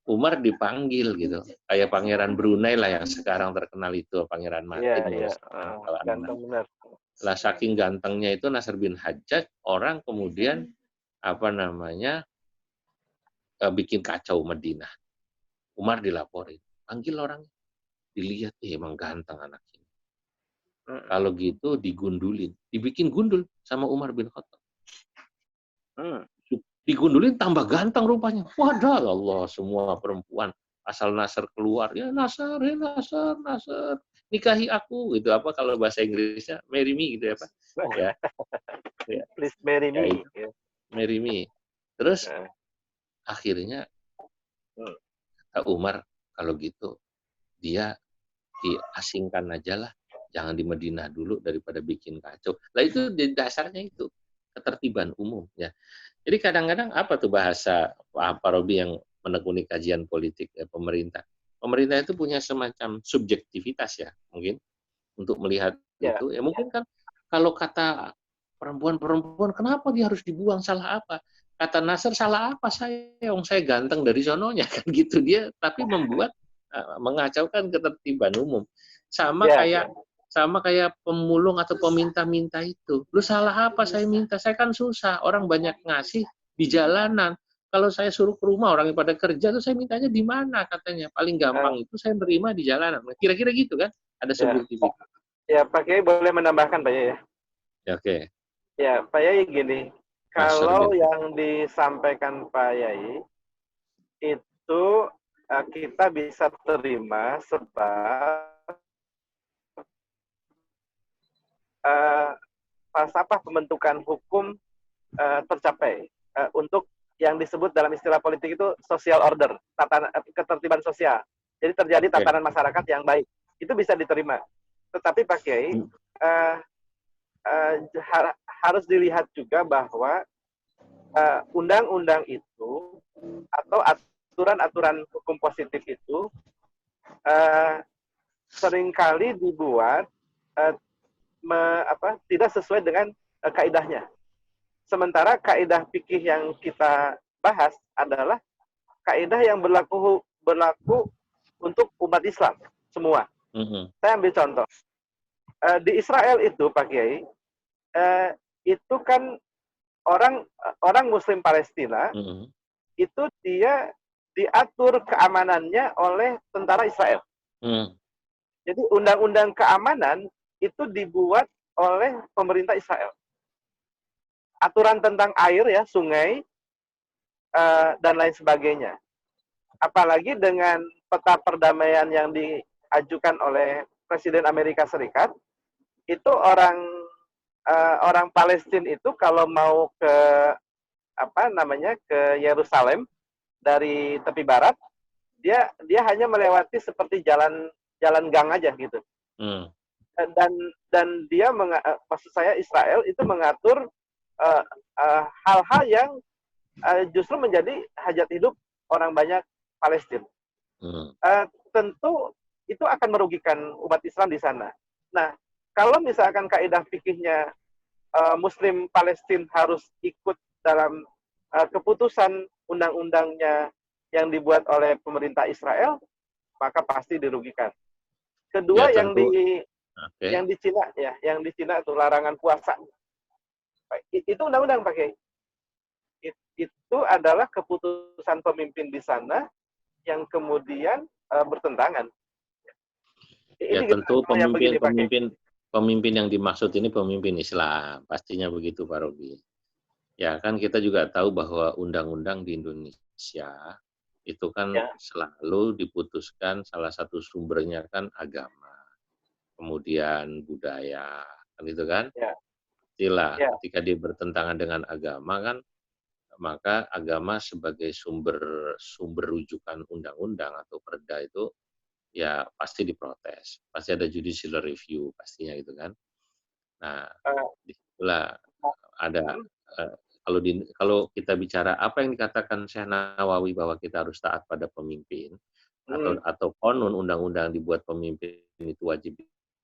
Umar dipanggil gitu, kayak Pangeran Brunei lah yang sekarang terkenal itu, Pangeran Martin. Ganteng benar. Lah saking gantengnya itu Nasr bin Hajjaj, orang kemudian bikin kacau Madinah. Umar dilaporin, panggil orang, dilihat, emang ganteng anak ini. Kalau gitu digundulin, dibikin gundul sama Umar bin Khattab. Digundulin tambah ganteng rupanya. Wadah Allah, semua perempuan asal Nasr keluar, ya Nasr, nikahi aku gitu apa kalau bahasa Inggrisnya marry me gitu ya Pak. Ya. Please marry me. Ya, marry me. Terus akhirnya Umar kalau gitu dia diasingkan aja lah, jangan di Madinah dulu daripada bikin kacau. Lah itu dasarnya itu ketertiban umum ya. Jadi kadang-kadang apa tuh bahasa Pak Robi yang menekuni kajian politik ya, pemerintah. Pemerintah itu punya semacam subjektivitas ya mungkin untuk melihat itu. Ya mungkin kan kalau kata perempuan kenapa dia harus dibuang, salah apa? Kata Nasr, salah apa saya ganteng dari sononya kan gitu dia, tapi membuat mengacaukan ketertiban umum. Sama kayak pemulung atau peminta-minta itu. Lu salah apa saya minta? Saya kan susah, orang banyak ngasih di jalanan. Kalau saya suruh ke rumah orang yang pada kerja tuh saya mintanya di mana katanya. Paling gampang itu saya nerima di jalanan. Kira-kira gitu kan? Ada subjektivitas. Ya, Pak Kiai boleh menambahkan Pak Yai ya. Oke. Ya, Pak Yai gini. Kalau yang disampaikan Pak Yai itu kita bisa terima sebab falsafah pembentukan hukum tercapai untuk yang disebut dalam istilah politik itu social order, ketertiban sosial. Jadi terjadi tatanan masyarakat yang baik. Itu bisa diterima. Tetapi Pak Kiai harus dilihat juga bahwa undang-undang itu atau aturan-aturan hukum positif itu seringkali dibuat tidak sesuai dengan kaidahnya. Sementara kaidah fikih yang kita bahas adalah kaidah yang berlaku untuk umat Islam semua. Saya ambil contoh. Di Israel itu Pak Kiai, itu kan orang Muslim Palestina itu dia diatur keamanannya oleh tentara Israel. Jadi undang-undang keamanan itu dibuat oleh pemerintah Israel. Aturan tentang air ya, sungai, dan lain sebagainya. Apalagi dengan peta perdamaian yang diajukan oleh Presiden Amerika Serikat, itu orang Palestina itu kalau mau ke ke Yerusalem dari tepi barat, dia hanya melewati seperti jalan gang aja gitu. Dan dia maksud saya Israel itu mengatur hal-hal yang justru menjadi hajat hidup orang banyak Palestina. tentu itu akan merugikan umat Islam di sana. Nah, kalau misalkan kaidah fikihnya Muslim Palestina harus ikut dalam keputusan undang-undangnya yang dibuat oleh pemerintah Israel, maka pasti dirugikan. Kedua, Ya, yang tentu. di Cina ya, yang di Cina itu larangan puasa. Itu undang-undang pakai. Itu adalah keputusan pemimpin di sana yang kemudian bertentangan. Ya, Ini tentu yang begini, Pak Kiai. pemimpin yang dimaksud ini pemimpin Islam, pastinya begitu Pak Robi. Ya kan kita juga tahu bahwa undang-undang di Indonesia itu kan selalu diputuskan salah satu sumbernya kan agama, kemudian budaya, kan itu kan? Istilah ketika dia bertentangan dengan agama kan, maka agama sebagai sumber rujukan undang-undang atau perda itu ya pasti diprotes, pasti ada judicial review pastinya gitu kan. Nah, disitulah ada kalau kita bicara apa yang dikatakan Syekh Nawawi bahwa kita harus taat pada pemimpin atau konon undang-undang dibuat pemimpin itu wajib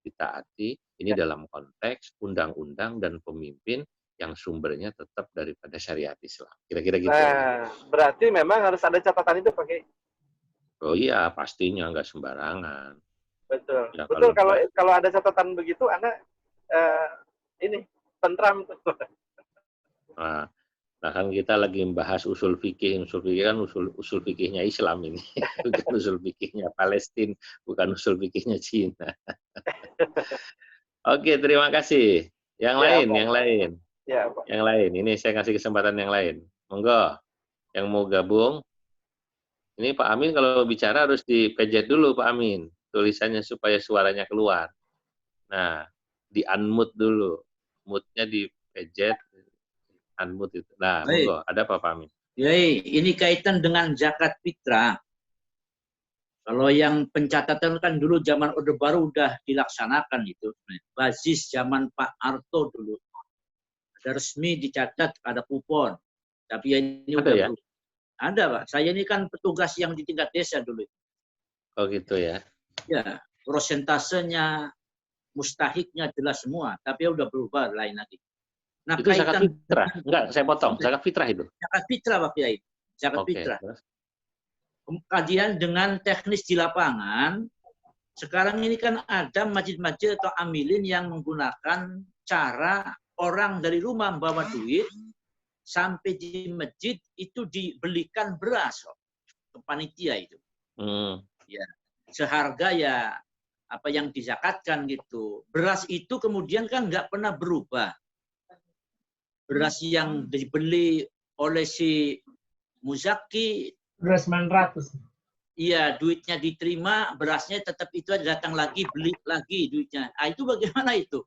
ditaati, ini dalam konteks undang-undang dan pemimpin yang sumbernya tetap daripada syariat Islam. Kira-kira gitu. Nah, berarti memang harus ada catatan itu Pak Kiai. Oh iya, pastinya nggak sembarangan. Betul. Ya, Betul, kalau ada catatan begitu, anak ini tentram. Nah kan kita lagi membahas usul fikih. Usul fikih kan usul fikihnya Islam ini, bukan usul fikihnya Palestina, bukan usul fikihnya Cina. Oke, terima kasih. Yang lain. Yang lain. Ini saya kasih kesempatan yang lain. Monggo, yang mau gabung. Ini Pak Amin kalau bicara harus dipejet dulu Pak Amin, tulisannya supaya suaranya keluar. Nah, di-unmute dulu. Mute-nya dipejet, unmute itu. Nah, monggo, ada apa Pak Amin? Ini kaitan dengan zakat fitrah. Kalau yang pencatatan kan dulu zaman Orde Baru udah dilaksanakan itu. Basis zaman Pak Harto dulu. Ada resmi dicatat, ada kupon. Tapi ini ada udah ya? Ada Pak. Saya ini kan petugas yang di tingkat desa dulu. Oh gitu ya? Ya, prosentasenya, mustahiknya jelas semua. Tapi udah berubah lain lagi. Nah, itu zakat fitrah? Enggak, saya potong. Zakat fitrah itu? Zakat fitrah Pak Kiai. Zakat fitrah. Kajian dengan teknis di lapangan, sekarang ini kan ada masjid-masjid atau amilin yang menggunakan cara orang dari rumah membawa duit, sampai di masjid itu dibelikan beras ke panitia itu. Ya, seharga ya apa yang dizakatkan gitu. Beras itu kemudian kan nggak pernah berubah. Beras yang dibeli oleh si muzaki, beras 900. Iya, duitnya diterima, berasnya tetap itu datang lagi, beli lagi duitnya. Ah, itu bagaimana itu?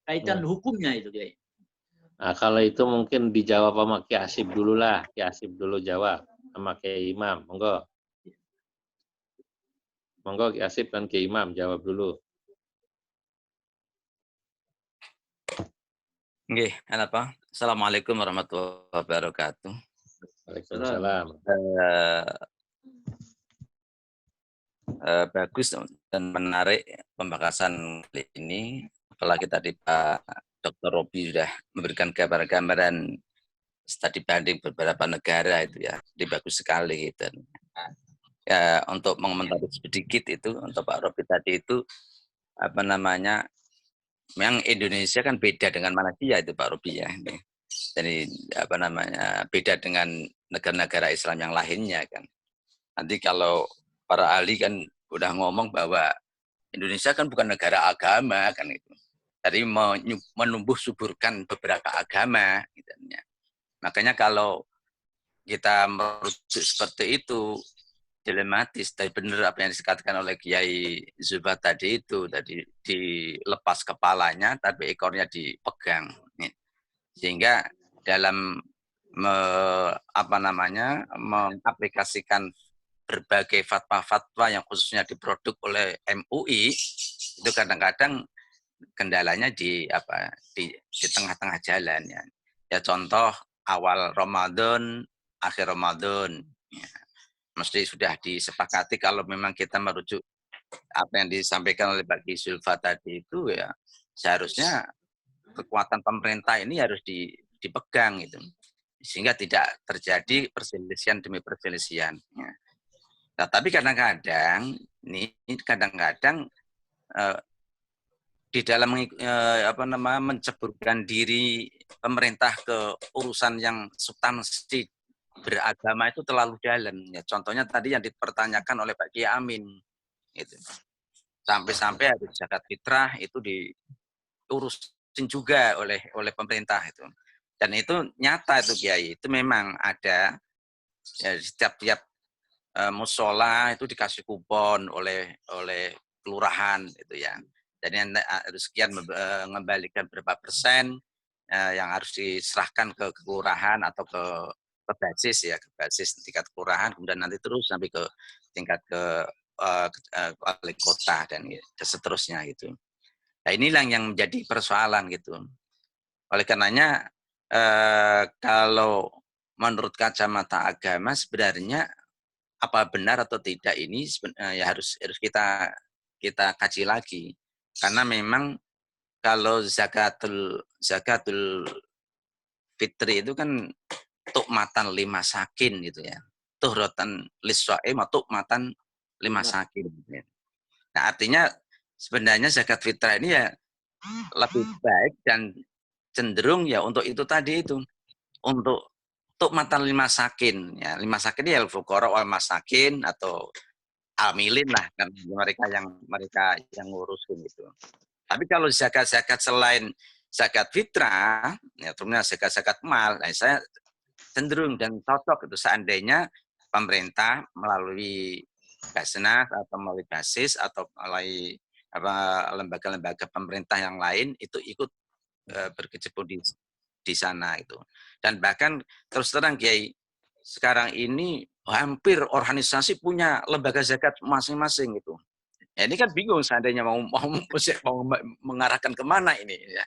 Kaitan hukumnya itu kayak. Nah, kalau itu mungkin dijawab sama Ki Asib dulu lah. Ki Asib dulu jawab sama Ki Imam. Monggo. Monggo Ki Asib dan Ki Imam jawab dulu. Nggih, apa? Assalamualaikum warahmatullahi wabarakatuh. Waalaikumsalam. Bagus dan menarik pembahasan kali ini. Apalagi tadi Pak Dr. Robi sudah memberikan gambaran studi banding beberapa negara itu ya, bagus sekali gitu. Ya untuk mengomentari sedikit itu untuk Pak Robi tadi itu apa namanya, memang Indonesia kan beda dengan Malaysia itu Pak Robi ya. Jadi apa namanya beda dengan negara-negara Islam yang lainnya kan. Nanti kalau para ahli kan udah ngomong bahwa Indonesia kan bukan negara agama kan itu. Jadi menumbuh suburkan beberapa agama gitu. Makanya kalau kita merujuk seperti itu dilematis, dan benar apa yang dikatakan oleh Kiai Zubat tadi itu, tadi dilepas kepalanya tapi ekornya dipegang. Sehingga dalam mengaplikasikan berbagai fatwa-fatwa yang khususnya diproduk oleh MUI itu kadang-kadang kendalanya di tengah-tengah jalan ya. Ya contoh awal Ramadan, akhir Ramadan. Ya. mesti sudah disepakati kalau memang kita merujuk apa yang disampaikan oleh Pak Ki Zulfa tadi itu ya seharusnya kekuatan pemerintah ini harus dipegang gitu. Sehingga tidak terjadi perselisihan demi perselisihan. Nah, tapi kadang-kadang di dalam menceburkan diri pemerintah ke urusan yang substansi beragama itu terlalu dalam. Ya, contohnya tadi yang dipertanyakan oleh Pak Kiai Amin, gitu. Sampai-sampai ada zakat fitrah itu diurusin juga oleh pemerintah itu. Dan itu nyata itu Kiai, itu memang ada ya, setiap musola itu dikasih kupon oleh kelurahan itu ya. Jadi harus sekian mengembalikan berapa persen yang harus diserahkan ke kelurahan atau ke basis ya, ke basis tingkat kelurahan, kemudian nanti terus sampai ke tingkat ke wali kota dan seterusnya gitu. Nah, inilah yang menjadi persoalan gitu. Oleh karenanya kalau menurut kacamata agama sebenarnya apa benar atau tidak ini ya harus kita kaji lagi. Karena memang kalau zakatul fitri itu kan tukmatan lima sakin gitu ya. Tuhrotan liswaim atau tukmatan lima sakin. Nah, artinya sebenarnya zakat fitrah ini ya lebih baik dan cenderung ya untuk itu tadi itu. Untuk tukmatan lima sakin. Ya, lima sakin ini al-fuqara wal masakin atau amilin lah kan mereka yang ngurusin itu. Tapi kalau zakat-zakat selain zakat fitrah, ya terutama zakat-zakat mal, nah saya cenderung dan cocok itu seandainya pemerintah melalui Basnas atau melalui basis atau melalui lembaga-lembaga pemerintah yang lain itu ikut berkecimpung di sana itu. Dan bahkan terus terang Kiai, sekarang ini hampir organisasi punya lembaga zakat masing-masing itu. Ya, ini kan bingung seandainya mau mengarahkan kemana ini ya.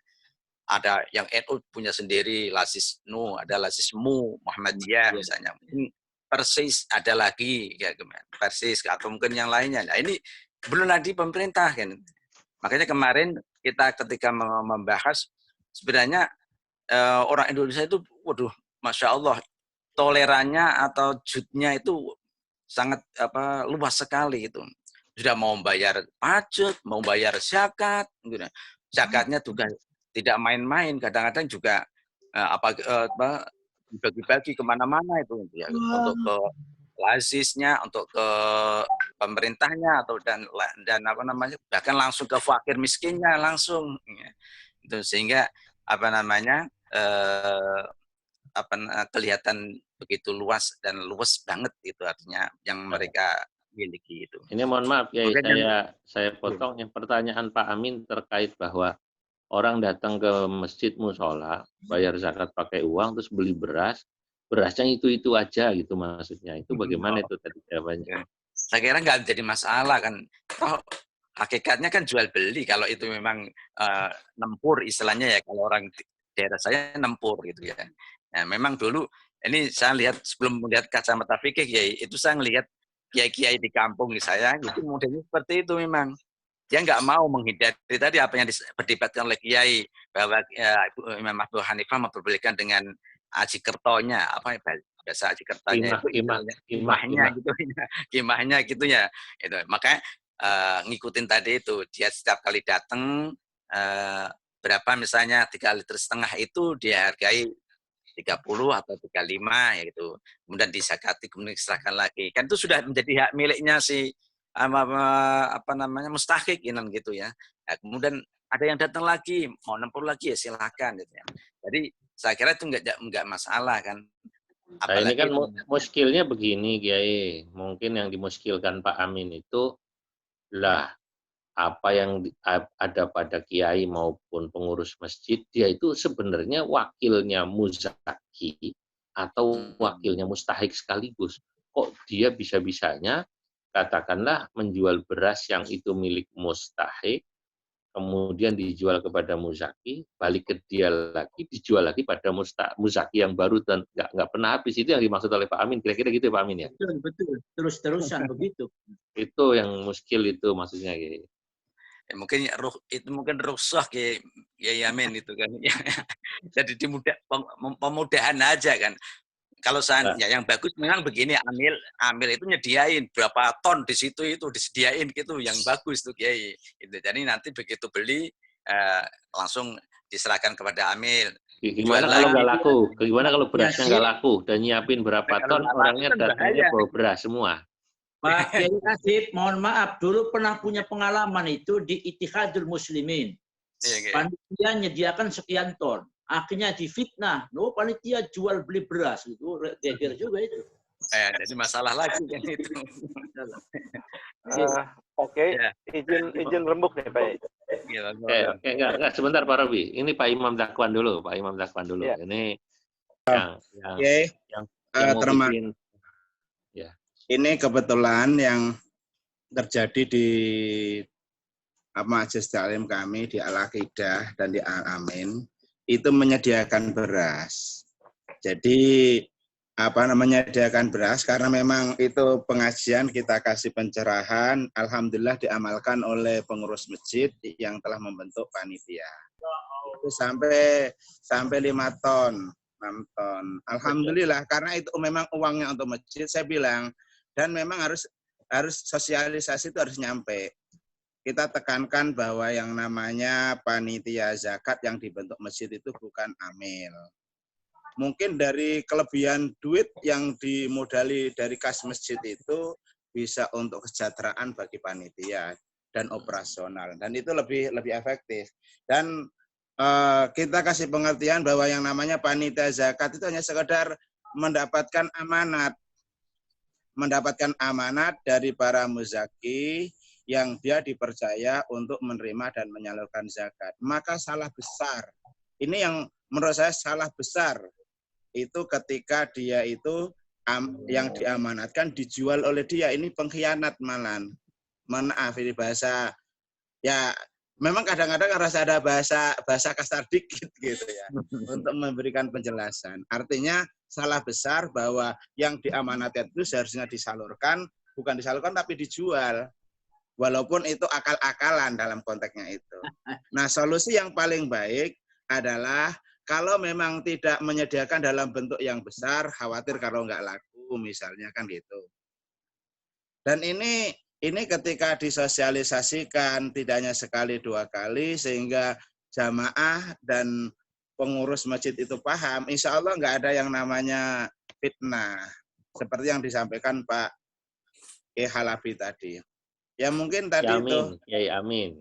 Ada yang NU punya sendiri, Lasisnu, ada Lasismu, Muhammadiyah misalnya. Mungkin Persis ada lagi ya, Persis atau mungkin yang lainnya. Nah, ini belum lagi pemerintah kan. Makanya kemarin kita ketika membahas sebenarnya orang Indonesia itu waduh Masya Allah tolerannya atau jutnya itu sangat luas sekali itu. Sudah mau bayar pajak, mau bayar zakat, gitu. Zakatnya juga tidak main-main, kadang-kadang juga dibagi-bagi kemana-mana itu ya, untuk ke lazisnya, untuk ke pemerintahnya atau dan apa namanya bahkan langsung ke fakir miskinnya langsung, ya. Itu sehingga apa namanya kelihatan begitu luas dan luas banget itu artinya yang mereka miliki itu. Ini mohon maaf ya, saya potong yang pertanyaan Pak Amin terkait bahwa orang datang ke masjid musola, bayar zakat pakai uang, terus beli beras, berasnya itu aja gitu maksudnya. Itu bagaimana itu tadi jawabannya? Saya kira nggak jadi masalah kan. Oh, hakikatnya kan jual beli kalau itu memang nempur istilahnya ya kalau orang daerah saya nempur gitu ya. Nah, memang dulu ini saya lihat sebelum melihat kacamata fikih ya itu saya ngelihat kiai-kiai di kampung saya itu modelnya seperti itu memang. Dia nggak mau menghindari tadi apa yang diperdebatkan oleh kiai bahwa Imam Abu Hanifah memperbolehkan dengan aji kertonya apa bahasa aji kertonya itu kimahnya gitu ya itu makanya ngikutin tadi itu dia setiap kali datang berapa misalnya 3,5 liter itu dihargai 30 atau 35 ya gitu. Kemudian disakati kemudian diserahkan lagi. Kan itu sudah menjadi hak miliknya si apa namanya mustahik gitu ya. Nah, kemudian ada yang datang lagi mau nempur lagi ya silakan gitu ya. Jadi saya kira itu enggak masalah kan. Nah, ini kan muskilnya begini Kiai. Mungkin yang dimuskilkan Pak Amin itu lah apa yang ada pada kiai maupun pengurus masjid, dia itu sebenarnya wakilnya muzaki atau wakilnya mustahik sekaligus. Kok dia bisa-bisanya katakanlah menjual beras yang itu milik mustahik, kemudian dijual kepada muzaki, balik ke dia lagi, dijual lagi pada muzaki yang baru dan nggak pernah habis. Itu yang dimaksud oleh Pak Amin. Kira-kira gitu ya Pak Amin ya? Betul, betul. Terus-terusan begitu. Itu yang muskil itu maksudnya. Gitu. Ya, mungkin itu mungkin rusuh kayak ya Amin itu kan. Jadi pemudahan aja kan. Kalau ya, yang bagus memang begini, Amil itu nyediain berapa ton di situ itu disediain gitu yang bagus tuh Kiai. Gitu. Jadi nanti begitu beli langsung diserahkan kepada Amil. Gimana kalau nggak laku? Gimana kalau berasnya nggak laku dan nyiapin berapa ton orangnya datangnya bawa beras semua? Pak Kiai Asif, mohon maaf, dulu pernah punya pengalaman itu di Ittihadul Muslimin. Panitia nyediakan sekian ton. Akhirnya difitnah, panitia jual beli beras itu geger juga itu. Jadi masalah lagi kan itu. Oke. Izin rembuk nih Pak. Enggak, sebentar Pak Robi. Ini Pak Imam Zakwan dulu, Pak Imam Zakwan dulu. Ya. Ini yang mau bikin, ya. Ini kebetulan yang terjadi di Majelis Taklim kami di Al-Aqidah dan di Al-Amin itu menyediakan beras. Jadi menyediakan beras karena memang itu pengajian kita kasih pencerahan, alhamdulillah diamalkan oleh pengurus masjid yang telah membentuk panitia. Itu sampai 5 ton, 6 ton. Alhamdulillah karena itu memang uangnya untuk masjid, saya bilang, dan memang harus sosialisasi itu harus nyampe. Kita tekankan bahwa yang namanya panitia zakat yang dibentuk masjid itu bukan amil. Mungkin dari kelebihan duit yang dimodali dari kas masjid itu bisa untuk kesejahteraan bagi panitia dan operasional. Dan itu lebih efektif. Dan kita kasih pengertian bahwa yang namanya panitia zakat itu hanya sekedar mendapatkan amanat dari para muzaki yang dia dipercaya untuk menerima dan menyalurkan zakat. Maka salah besar, ini yang menurut saya salah besar, itu ketika dia itu yang diamanatkan dijual oleh dia, ini pengkhianat malan. Maaf ini bahasa, ya memang kadang-kadang harus ada bahasa kasar dikit gitu ya, untuk memberikan penjelasan. Artinya salah besar bahwa yang diamanatkan itu seharusnya disalurkan, bukan disalurkan tapi dijual. Walaupun itu akal-akalan dalam konteksnya itu. Nah, solusi yang paling baik adalah kalau memang tidak menyediakan dalam bentuk yang besar, khawatir kalau nggak laku, misalnya kan gitu. Dan ini ketika disosialisasikan tidak hanya sekali 2 kali, sehingga jamaah dan pengurus masjid itu paham, insya Allah nggak ada yang namanya fitnah. Seperti yang disampaikan Pak Halabi tadi. Ya mungkin tadi ya, amin. itu. Ya amin.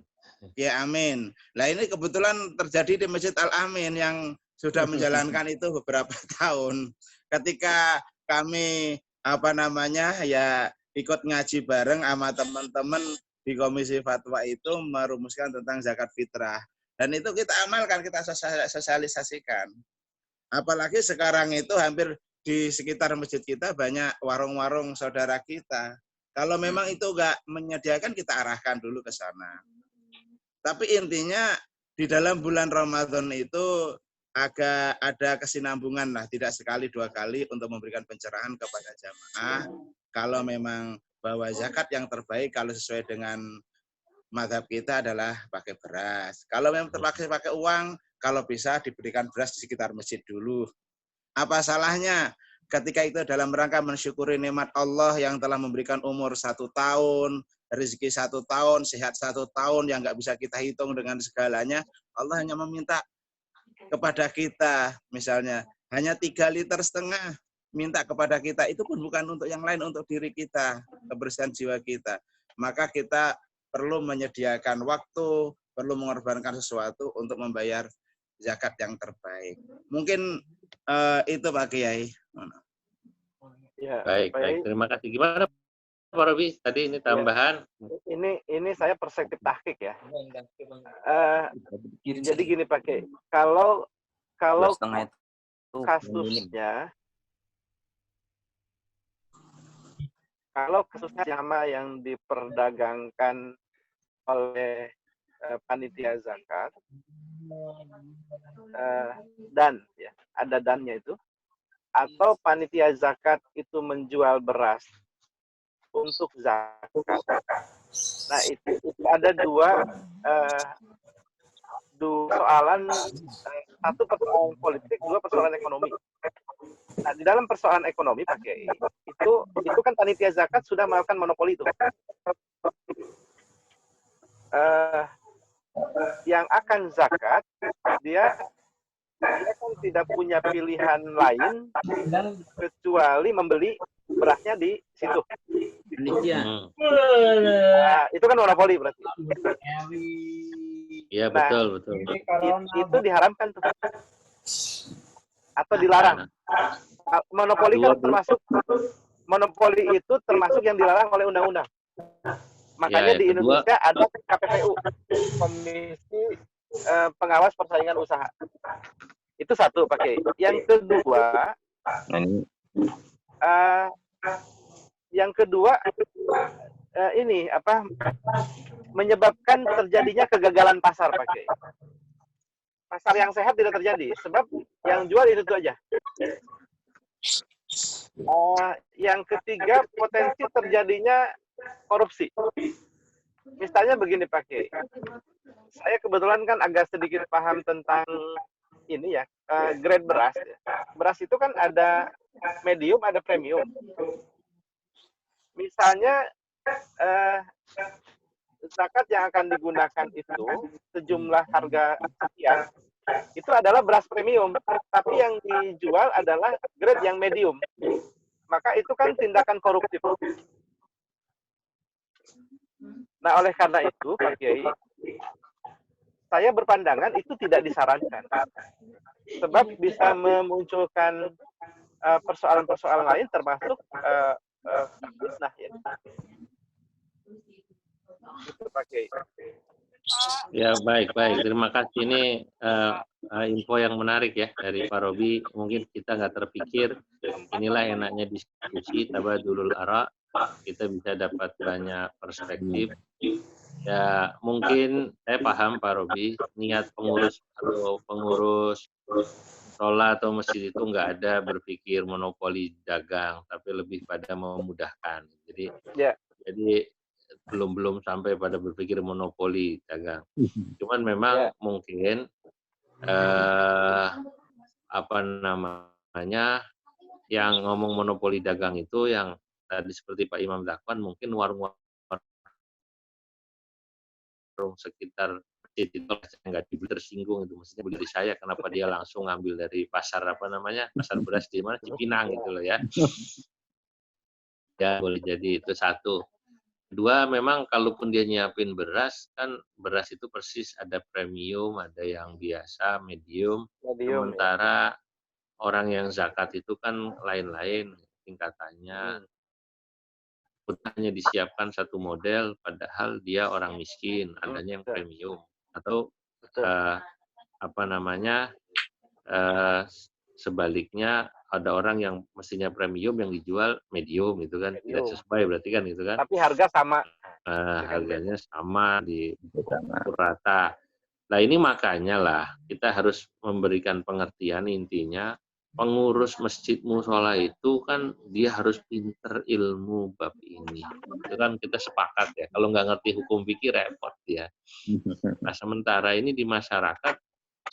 Ya amin. Nah ini kebetulan terjadi di Masjid Al-Amin yang sudah menjalankan itu beberapa tahun. Ketika kami ya ikut ngaji bareng sama teman-teman di Komisi Fatwa itu merumuskan tentang zakat fitrah. Dan itu kita amalkan, kita sosialisasikan. Apalagi sekarang itu hampir di sekitar masjid kita banyak warung-warung saudara kita. Kalau memang itu nggak menyediakan, kita arahkan dulu ke sana. Tapi intinya di dalam bulan Ramadan itu agak ada kesinambungan lah, tidak sekali 2 kali untuk memberikan pencerahan kepada jamaah. Kalau memang bahwa zakat yang terbaik kalau sesuai dengan mazhab kita adalah pakai beras. Kalau memang terpakai pakai uang, kalau bisa diberikan beras di sekitar masjid dulu. Apa salahnya? Ketika itu dalam rangka mensyukuri nikmat Allah yang telah memberikan umur 1 tahun, rezeki 1 tahun, sehat 1 tahun yang nggak bisa kita hitung dengan segalanya. Allah hanya meminta kepada kita, misalnya hanya 3,5 liter minta kepada kita, itu pun bukan untuk yang lain, untuk diri kita, kebersihan jiwa kita. Maka kita perlu menyediakan waktu, perlu mengorbankan sesuatu untuk membayar zakat yang terbaik. Mungkin itu Pak Kiai. Ya, baik. Terima kasih. Gimana Pak Robi? Tadi ini tambahan. Ya, ini saya perspektif tahqiq ya. Jadi gini Pak Kiai, kalau kasusnya sama yang diperdagangkan oleh panitia zakat dan ya ada dannya itu, atau panitia zakat itu menjual beras untuk zakat. Nah itu ada dua persoalan, satu persoalan politik, dua persoalan ekonomi. Nah di dalam persoalan ekonomi Pak Kiai itu kan panitia zakat sudah melakukan monopoli itu. Yang akan zakat dia kan tidak punya pilihan lain kecuali membeli berasnya di situ. Nah, itu kan monopoli berarti. Iya, Nah, betul. Itu diharamkan tuh. Atau dilarang. Monopoli kan termasuk, monopoli itu termasuk yang dilarang oleh undang-undang. Makanya di Indonesia ada KPPU, Komisi Pengawas Persaingan Usaha. Itu satu pakai. Yang kedua, ini apa? Menyebabkan terjadinya kegagalan pasar pakai. Pasar yang sehat tidak terjadi, sebab yang jual itu aja. Yang ketiga, potensi terjadinya korupsi. Misalnya begini Pak Kiai, saya kebetulan kan agak sedikit paham tentang ini ya, grade beras. Beras itu kan ada medium, ada premium. Misalnya zakat yang akan digunakan itu sejumlah harga sekian, itu adalah beras premium, tapi yang dijual adalah grade yang medium. Maka itu kan tindakan koruptif. Nah, oleh karena itu, Pak Kiai, saya berpandangan itu tidak disarankan. Sebab bisa memunculkan persoalan-persoalan lain termasuk fitnah ya. Itu Pak Kiai. Ya, baik. Terima kasih. Ini info yang menarik ya dari Pak Robi. Mungkin kita nggak terpikir, inilah enaknya diskusi tabadulul ara. Kita bisa dapat banyak perspektif. Ya, mungkin saya paham Pak Robi, niat pengurus sholat atau masjid itu nggak ada berpikir monopoli dagang, tapi lebih pada memudahkan. Jadi belum sampai pada berpikir monopoli dagang. Cuman memang mungkin apa namanya yang ngomong monopoli dagang itu yang tadi seperti Pak Imam Zakwan, mungkin warung-warung sekitar itu nggak dibeli tersinggung, itu maksudnya beli dari saya, kenapa dia langsung ngambil dari pasar pasar beras di mana Cipinang gitu loh ya. Ya boleh jadi itu satu. Dua, memang kalaupun dia nyiapin beras, kan beras itu persis ada premium, ada yang biasa, medium. Sementara orang yang zakat itu kan lain-lain tingkatannya. Hanya disiapkan satu model, padahal dia orang miskin, adanya yang premium. Atau sebaliknya ada orang yang mestinya premium yang dijual medium, itu kan tidak sesuai berarti kan gitu kan. Tapi harga sama. Harganya sama di rata. Nah ini makanya lah kita harus memberikan pengertian, intinya pengurus masjid musola itu kan dia harus pinter ilmu bab ini. Itu kan kita sepakat ya. Kalau nggak ngerti hukum fikih repot ya. Nah sementara ini di masyarakat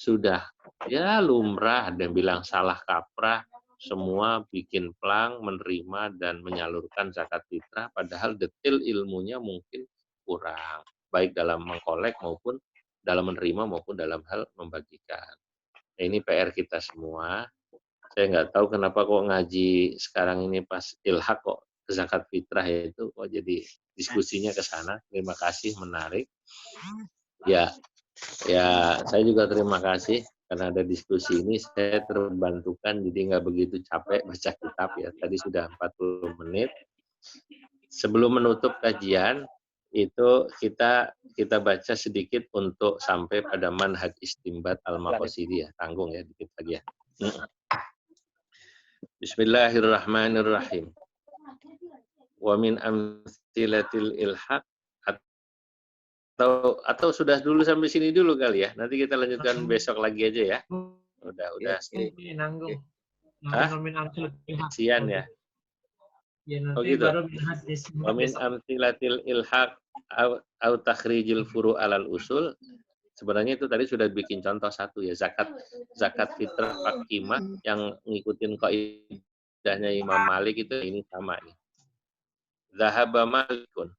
sudah ya lumrah, ada yang bilang salah kaprah, semua bikin plang, menerima dan menyalurkan zakat fitrah, padahal detail ilmunya mungkin kurang, baik dalam mengkolek maupun dalam menerima maupun dalam hal membagikan. Nah, ini PR kita semua. Saya nggak tahu kenapa kok ngaji sekarang ini pas ilhaq kok ke zakat fitrah itu kok jadi diskusinya ke sana. Terima kasih, menarik. Ya, saya juga terima kasih karena ada diskusi ini. Saya terbantukan, jadi nggak begitu capek baca kitab ya. Tadi sudah 40 menit. Sebelum menutup kajian, itu kita baca sedikit untuk sampai pada manhaj istinbat al-maqasidi ya. Tanggung ya, dikit lagi ya. Bismillahirrahmanirrahim. Wa min amtsilatil ilhaq Atau sudah dulu sampai sini dulu kali ya. Nanti kita lanjutkan besok lagi aja ya. Udah. Ini nanggung. Hah? Nomin amsil ilhaq. Kasihan ya. Ya Oh nanti gitu. baru min hadis. Wa min amtilatil ilhaq au takhrijil furu alal usul. Sebenarnya itu tadi sudah bikin contoh satu ya, zakat fitrah fakimah yang ngikutin kaidahnya Imam Malik itu ini sama nih. Zahaba Malikun.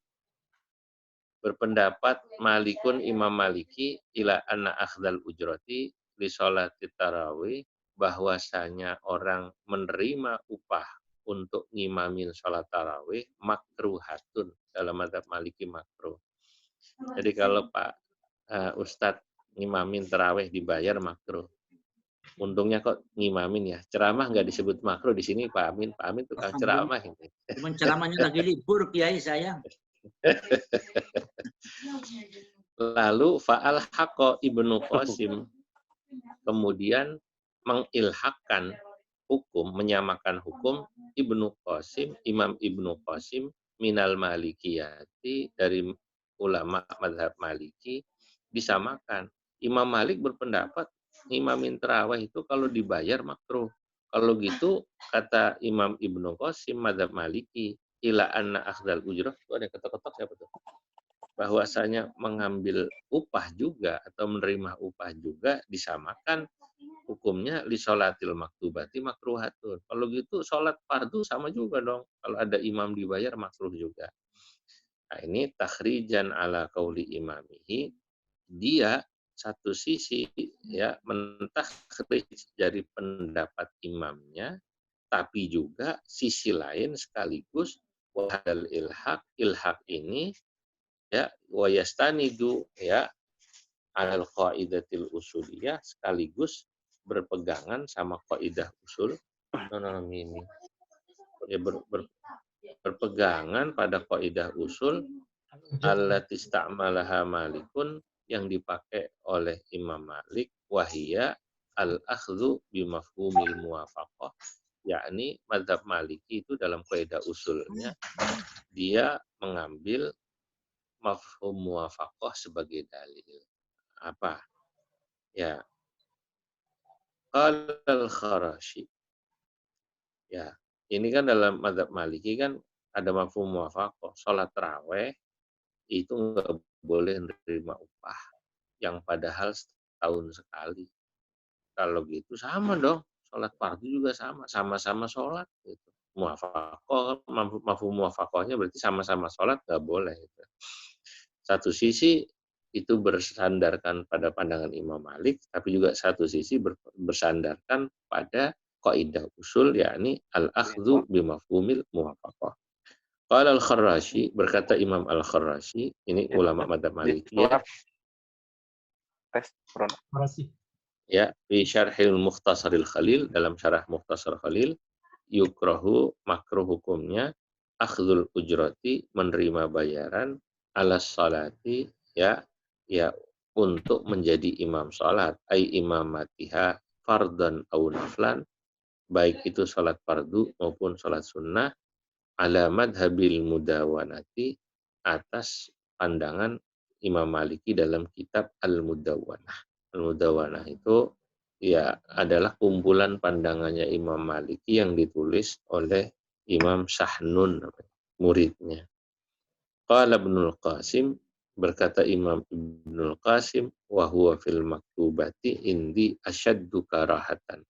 Berpendapat Malikun Imam Maliki ila anna akhdal ujrati li sholati tarawih, bahwasanya orang menerima upah untuk ngimamin sholat tarawih makruhatun, dalam mazhab Maliki makruh. Jadi kalau Pak Ustadz ngimamin tarawih dibayar makruh. Untungnya kok ngimamin ya. Ceramah nggak disebut makruh di sini Pak Amin tukang ceramah ini. Cuman ceramahnya lagi libur Kiai sayang. Lalu fa'al haqqa Ibnu Qasim, kemudian mengilhakkan hukum, menyamakan hukum Ibnu Qasim, Imam Ibnu Qasim minal malikiyati, dari ulama mazhab Maliki, disamakan. Imam Malik berpendapat imamin tarawih itu kalau dibayar makruh. Kalau gitu kata Imam Ibnu Qasim mazhab Maliki, ila anna akhdal ujrah, itu ada ketok-ketok siapa tuh? Bahwasanya mengambil upah juga atau menerima upah juga disamakan hukumnya li sholatil maktubati makruhatun. Kalau gitu sholat fardu sama juga dong. Kalau ada imam dibayar makruh juga. Nah ini takhrijan ala qauli imamihi, dia satu sisi ya mentakhrij dari pendapat imamnya, tapi juga sisi lain sekaligus wahal ilhaq ini ya wayastanidu ya alal qaidatil usuliyah, sekaligus berpegangan sama kaidah usul ini ya, berpegangan pada kaidah usul allati istamalaha Malikun, yang dipakai oleh Imam Malik, wahia al-akhdhu bimafhumil muwafaqah, yakni mazhab Maliki itu dalam kaidah usulnya dia mengambil mafhum muwafaqah sebagai dalil. Apa? Ya. Qala al-Kharashi. Ya, ini kan dalam mazhab Maliki kan ada mafhum muwafaqah. Salat tarawih itu nggak boleh menerima upah yang padahal setahun sekali. Kalau gitu sama dong, sholat fardu juga sama-sama sholat. Gitu. Muwafaqah, mafhum muwafaqahnya berarti sama-sama sholat nggak boleh. Gitu. Satu sisi itu bersandarkan pada pandangan Imam Malik, tapi juga satu sisi bersandarkan pada kaidah usul, yakni al-akhdhu bimafhumil muwafaqah. Qala al-Kharrashi, berkata Imam al-Kharrashi, ini ulama madzhab Maliki ya. Ya, fi syarhil Mukhtasaril Khalil, dalam syarah Mukhtasar Khalil, yukrahu, makruh hukumnya akhdhul ujrati, menerima bayaran, alas salati, ya untuk menjadi imam salat, ai imamatiha fardan au naflan, baik itu salat fardu maupun salat sunnah, ala madhabil mudawanati, atas pandangan Imam Maliki dalam kitab Al-Mudawwanah. Al-Mudawwanah itu ya adalah kumpulan pandangannya Imam Maliki yang ditulis oleh Imam Sahnun, muridnya. Qala Ibnul Qasim, berkata Imam Ibnul Qasim, wa huwa fil maktubati indi asyaddu karahatan.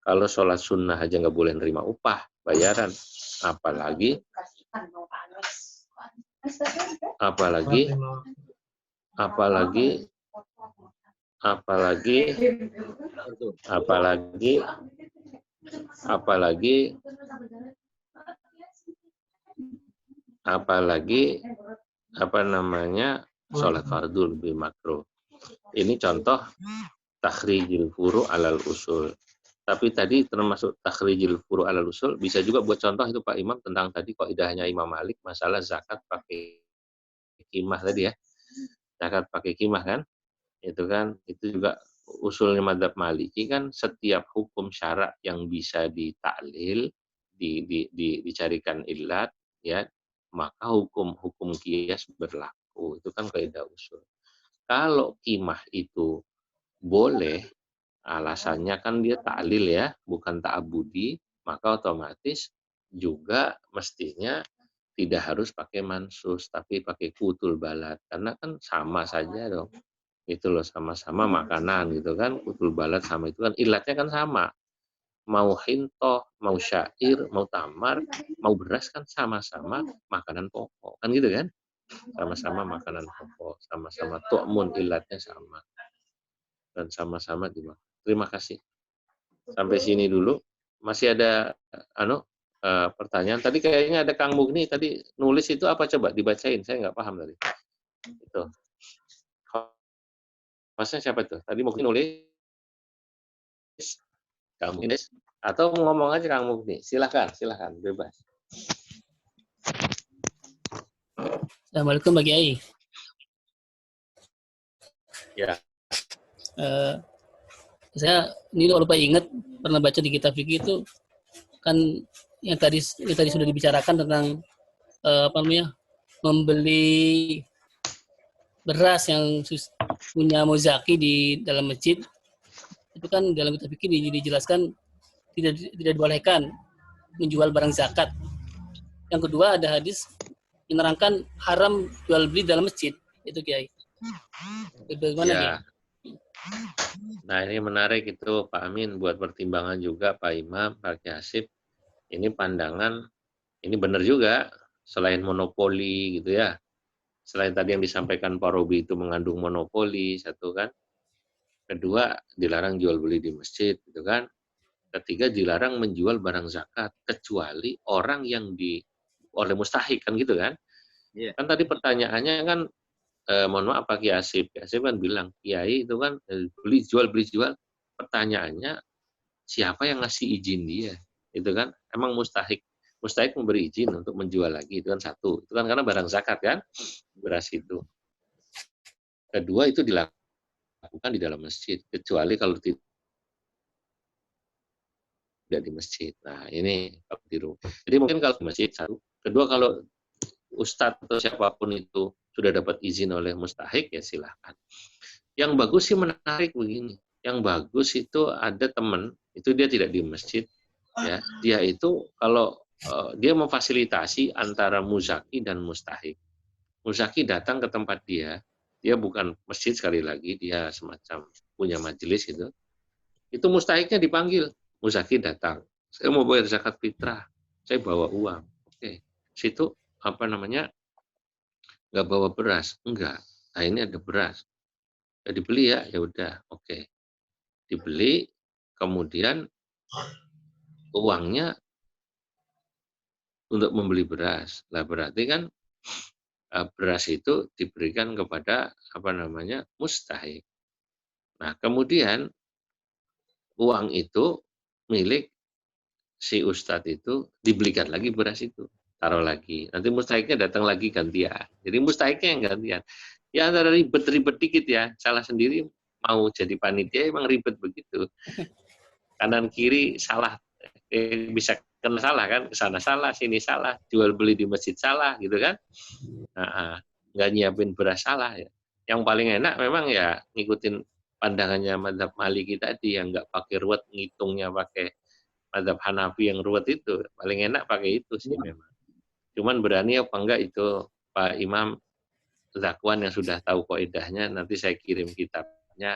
Kalau sholat sunnah aja nggak boleh nerima upah, bayaran, apalagi apa namanya sholat fardu lebih makruh. Ini contoh takhrijil furu alal usul. Tapi tadi termasuk takhrijil furu alal usul, bisa juga buat contoh itu Pak Imam tentang tadi kaidahnya Imam Malik masalah zakat pakai kimah tadi ya. Zakat pakai kimah kan? Itu juga usulnya madzhab Maliki kan, setiap hukum syarak yang bisa ditaklil, dicarikan illat ya, maka hukum qiyas berlaku. itu kan kaidah usul. Kalau qimah itu boleh, alasannya kan dia ta'lil ya, bukan ta'abudi, maka otomatis juga mestinya tidak harus pakai mansus, tapi pakai kutul balad. Karena kan sama saja dong. Itu loh, sama-sama makanan gitu kan. Kutul balad sama itu kan, ilatnya kan sama. Mau hintoh, mau syair, mau tamar, mau beras kan sama-sama makanan pokok. Kan gitu kan? Sama-sama makanan pokok, sama-sama tu'mun, ilatnya sama. Dan sama-sama dimakan. Terima kasih. Sampai sini dulu. Masih ada pertanyaan. Tadi kayaknya ada Kang Mugni tadi nulis itu apa, coba dibacain. Saya nggak paham tadi. Itu. Maksudnya siapa itu? Tadi Mugni nulis. Kang Mugni. Atau ngomong aja Kang Mugni. Silakan, bebas. Assalamualaikum Pak Kiai. Ya. Saya ini kalau lupa ingat pernah baca di kitab fikih itu kan yang tadi sudah dibicarakan tentang membeli beras yang punya muzaki di dalam masjid, itu kan dalam kitab fikih dijelaskan tidak dibolehkan menjual barang zakat. Yang kedua ada hadis menerangkan haram jual beli dalam masjid. Itu Kiai. Bagaimana ya. Kiai? Nah ini menarik itu Pak Amin, buat pertimbangan juga Pak Imam, Pak Hasib. Ini pandangan, ini benar juga, selain monopoli gitu ya. Selain tadi yang disampaikan Pak Robi itu mengandung monopoli, satu kan. Kedua, dilarang jual beli di masjid gitu kan. Ketiga, dilarang menjual barang zakat kecuali orang yang oleh mustahik kan gitu kan. Yeah. Kan tadi pertanyaannya kan mohon maaf Pak Hasib kan bilang Kiai itu kan beli jual. Pertanyaannya siapa yang ngasih izin dia? Itu kan emang mustahik memberi izin untuk menjual lagi, itu kan satu. Itu kan karena barang zakat kan, beras itu. Kedua itu dilakukan di dalam masjid, kecuali kalau tidak di masjid. Nah ini tiru. Jadi mungkin kalau di masjid satu. Kedua kalau ustadz atau siapapun itu sudah dapat izin oleh mustahik ya silahkan. Yang bagus sih menarik begini. Yang bagus itu ada teman itu dia tidak di masjid ya. Dia itu kalau dia memfasilitasi antara muzaki dan mustahik. Muzaki datang ke tempat dia bukan masjid sekali lagi, dia semacam punya majelis gitu. Itu mustahiknya dipanggil, muzaki datang. Saya mau bayar zakat fitrah, saya bawa uang. Oke, situ nggak bawa beras, enggak. Nah ini ada beras, ya dibeli ya udah, oke. Dibeli, kemudian uangnya untuk membeli beras. Lah berarti kan beras itu diberikan kepada mustahik. Nah kemudian uang itu milik si ustadz itu, dibelikan lagi beras itu. Taruh lagi. Nanti mustahiknya datang lagi gantian. Jadi mustahiknya yang gantian. Ya antara ribet-ribet dikit ya. Salah sendiri mau jadi panitia emang ribet begitu. Kanan kiri salah. Bisa kena salah kan. Kesana salah, sini salah. Jual beli di masjid salah gitu kan. Nah, nggak nyiapin beras salah ya. Yang paling enak memang ya ngikutin pandangannya mazhab Maliki tadi yang nggak pakai ruwet, ngitungnya pakai mazhab Hanafi yang ruwet itu. Paling enak pakai itu sih memang. Cuman berani apa enggak itu Pak Imam Zakwan yang sudah tahu kaidahnya, nanti saya kirim kitabnya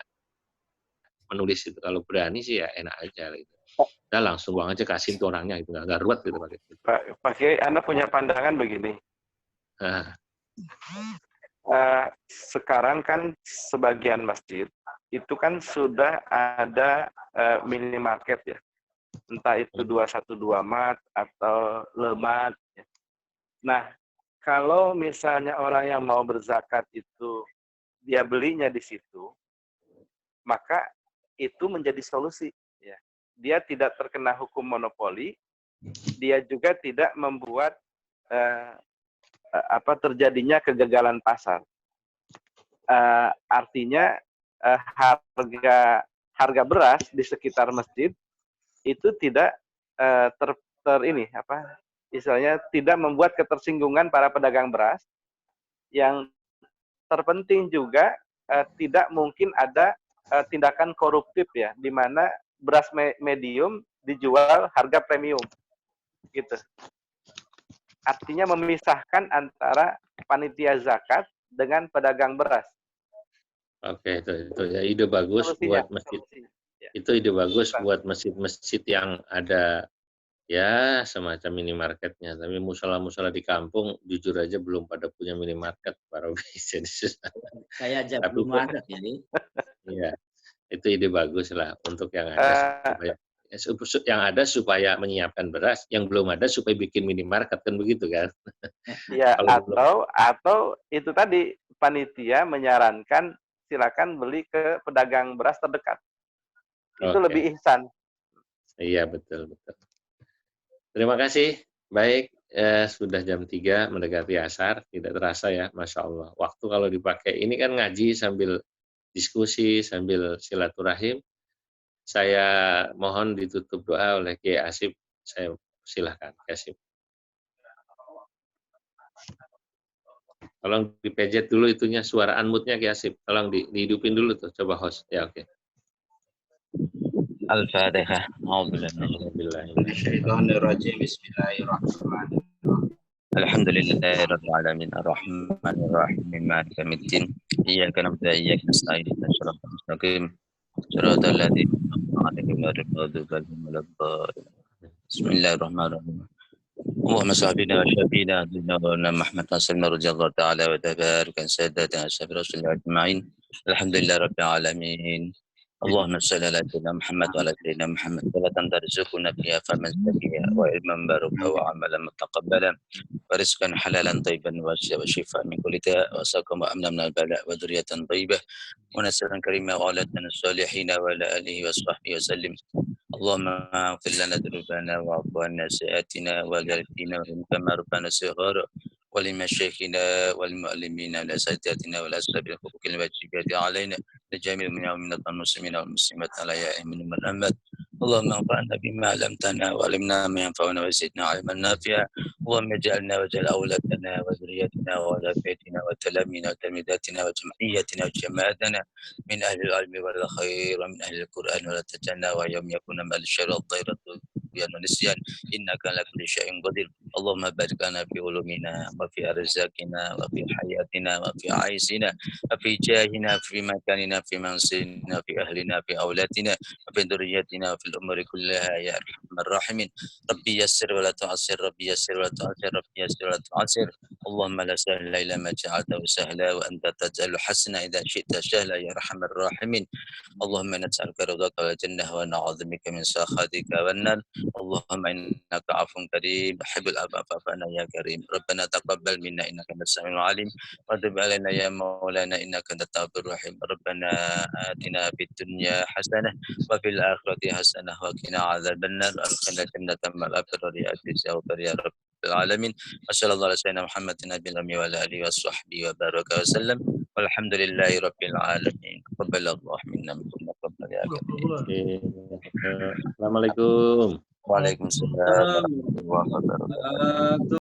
menulis itu. Kalau berani sih ya enak aja gitu. Udah langsung uang aja kasih ke orangnya gitu, enggak ruwet gitu pakai itu. Pak Kiai, Anda punya pandangan begini. Sekarang kan sebagian masjid itu kan sudah ada minimarket ya. Entah itu 212 mat atau lemat. Ya. Nah, kalau misalnya orang yang mau berzakat itu dia belinya di situ, maka itu menjadi solusi. Ya. Dia tidak terkena hukum monopoli, dia juga tidak membuat terjadinya kegagalan pasar. Artinya harga beras di sekitar masjid itu tidak istilahnya tidak membuat ketersinggungan para pedagang beras yang terpenting juga tidak mungkin ada tindakan koruptif ya, di mana beras medium dijual harga premium, gitu. Artinya memisahkan antara panitia zakat dengan pedagang beras. Oke, itu ya ide bagus buat masjid. Ya. Itu ide bagus buat masjid-masjid yang ada ya semacam minimarketnya. Tapi musola-musola di kampung jujur aja belum pada punya minimarket, Pak Robi. Jadi susah. Saya aja Tapi belum ada ini. iya, itu ide bagus lah untuk yang ada supaya menyiapkan beras, yang belum ada supaya bikin minimarket, kan begitu kan? Ya, atau itu tadi panitia menyarankan silakan beli ke pedagang beras terdekat. Itu lebih ihsan. Iya, betul. Terima kasih. Baik, sudah jam 3 mendekati asar, tidak terasa ya, Masya Allah. Waktu kalau dipakai, ini kan ngaji sambil diskusi, sambil silaturahim. Saya mohon ditutup doa oleh Kiai Asif. Saya silakan, Kiai Asif. Tolong dipejet dulu itunya, suara unmute-nya Kiai Asif. Tolong dihidupin dulu tuh, coba host. Ya, oke. Al-Fatihah. Bismillahirrahmanirrahim. Bismillahirrahmanirrahim. Alhamdulillahirabbil alamin arrahmanir rahim maliki yaumiddin. Iyyaka na'budu wa iyyaka nasta'in. Ihdinas siratal mustaqim. Shiratal ladzina an'amta 'alaihim ghairil maghdubi 'alaihim waladdallin. Bismillahirrahmanirrahim. Allahumma sahbina wa syafina wa Muhammad sallallahu radhiyallahu ta'ala wa tabarak an sayyidatina ashabi rasulillah ajma'in. Alhamdulillahirabbil alamin. اللهم صل على سيدنا محمد وعلى سيدنا محمد صلاة ترزقنا فيها فمن زكيها وعلما مباركا وعملا متقبلا ورزقا حلالا طيبا وشفاء من كل داء وسقما وامنا من البلاء وذرية طيبة ونسلا كريما وأولاد من الصالحين وعلى آله وصحبه وسلم. اللهم اغفر لنا ذنوبنا واعف عنا سيئاتنا والدينا كما ربنا صغارا ولمشايخنا والمعلمين والأساتذتنا والأسباب الحقوق الواجبات علينا لجميع من المسلمين والمسلمات على من الأمات. اللهم انفعنا بما علمتنا وعلمنا ما ينفعنا وزدنا علما نافعا. اللهم اجعلنا واجعل أولادنا وذريتنا وذريتنا وتلاميذنا وتلميذاتنا وجمعيتنا وجماعتنا من أهل العلم والخير ومن أهل القرآن ولا تجعلنا ويوم يكون مال الشر والضيرة والنسيان إنك على كل شيء قدير. اللهم بارك لنا في علومنا وفي أرزاقنا وفي حياتنا وفي عيشنا وفي جاهنا في مكاننا في منزلنا في أهلنا في أولادنا وفي ذريتنا وفي الأمور كلها يا أرحم الراحمين. ربي يسر ولا تعسر ربي يسر ولا تعسر ربي يسر ولا تعسر. اللهم لا سهل إلا ما جعلته سهلا وأنت تجعل حسنا إذا شئت سهلا يا أرحم الراحمين. اللهم نسألك رضاك والجنة ونعوذ بك من سخطك والنار. اللهم إنك عفو كريم تحب العفو فاعف عنا يا كريم. ربنا تقبل منا إنك أنت السميع العليم وتب علينا يا مولانا إنك أنت التواب الرحيم. ربنا آتنا في الدنيا حسنة وفي الآخرة حسنة وقنا عذاب النار وأدخلنا الجنة مع الأبرار يا رب العالمين. وصلى الله على سيدنا محمد النبي الأمي وعلى آله وصحبه وبارك وسلم والحمد لله رب العالمين. تقبل الله منا منكم تقبل يا كريم. Assalamualaikum. Waalaikumsalam warahmatullahi wabarakatuh.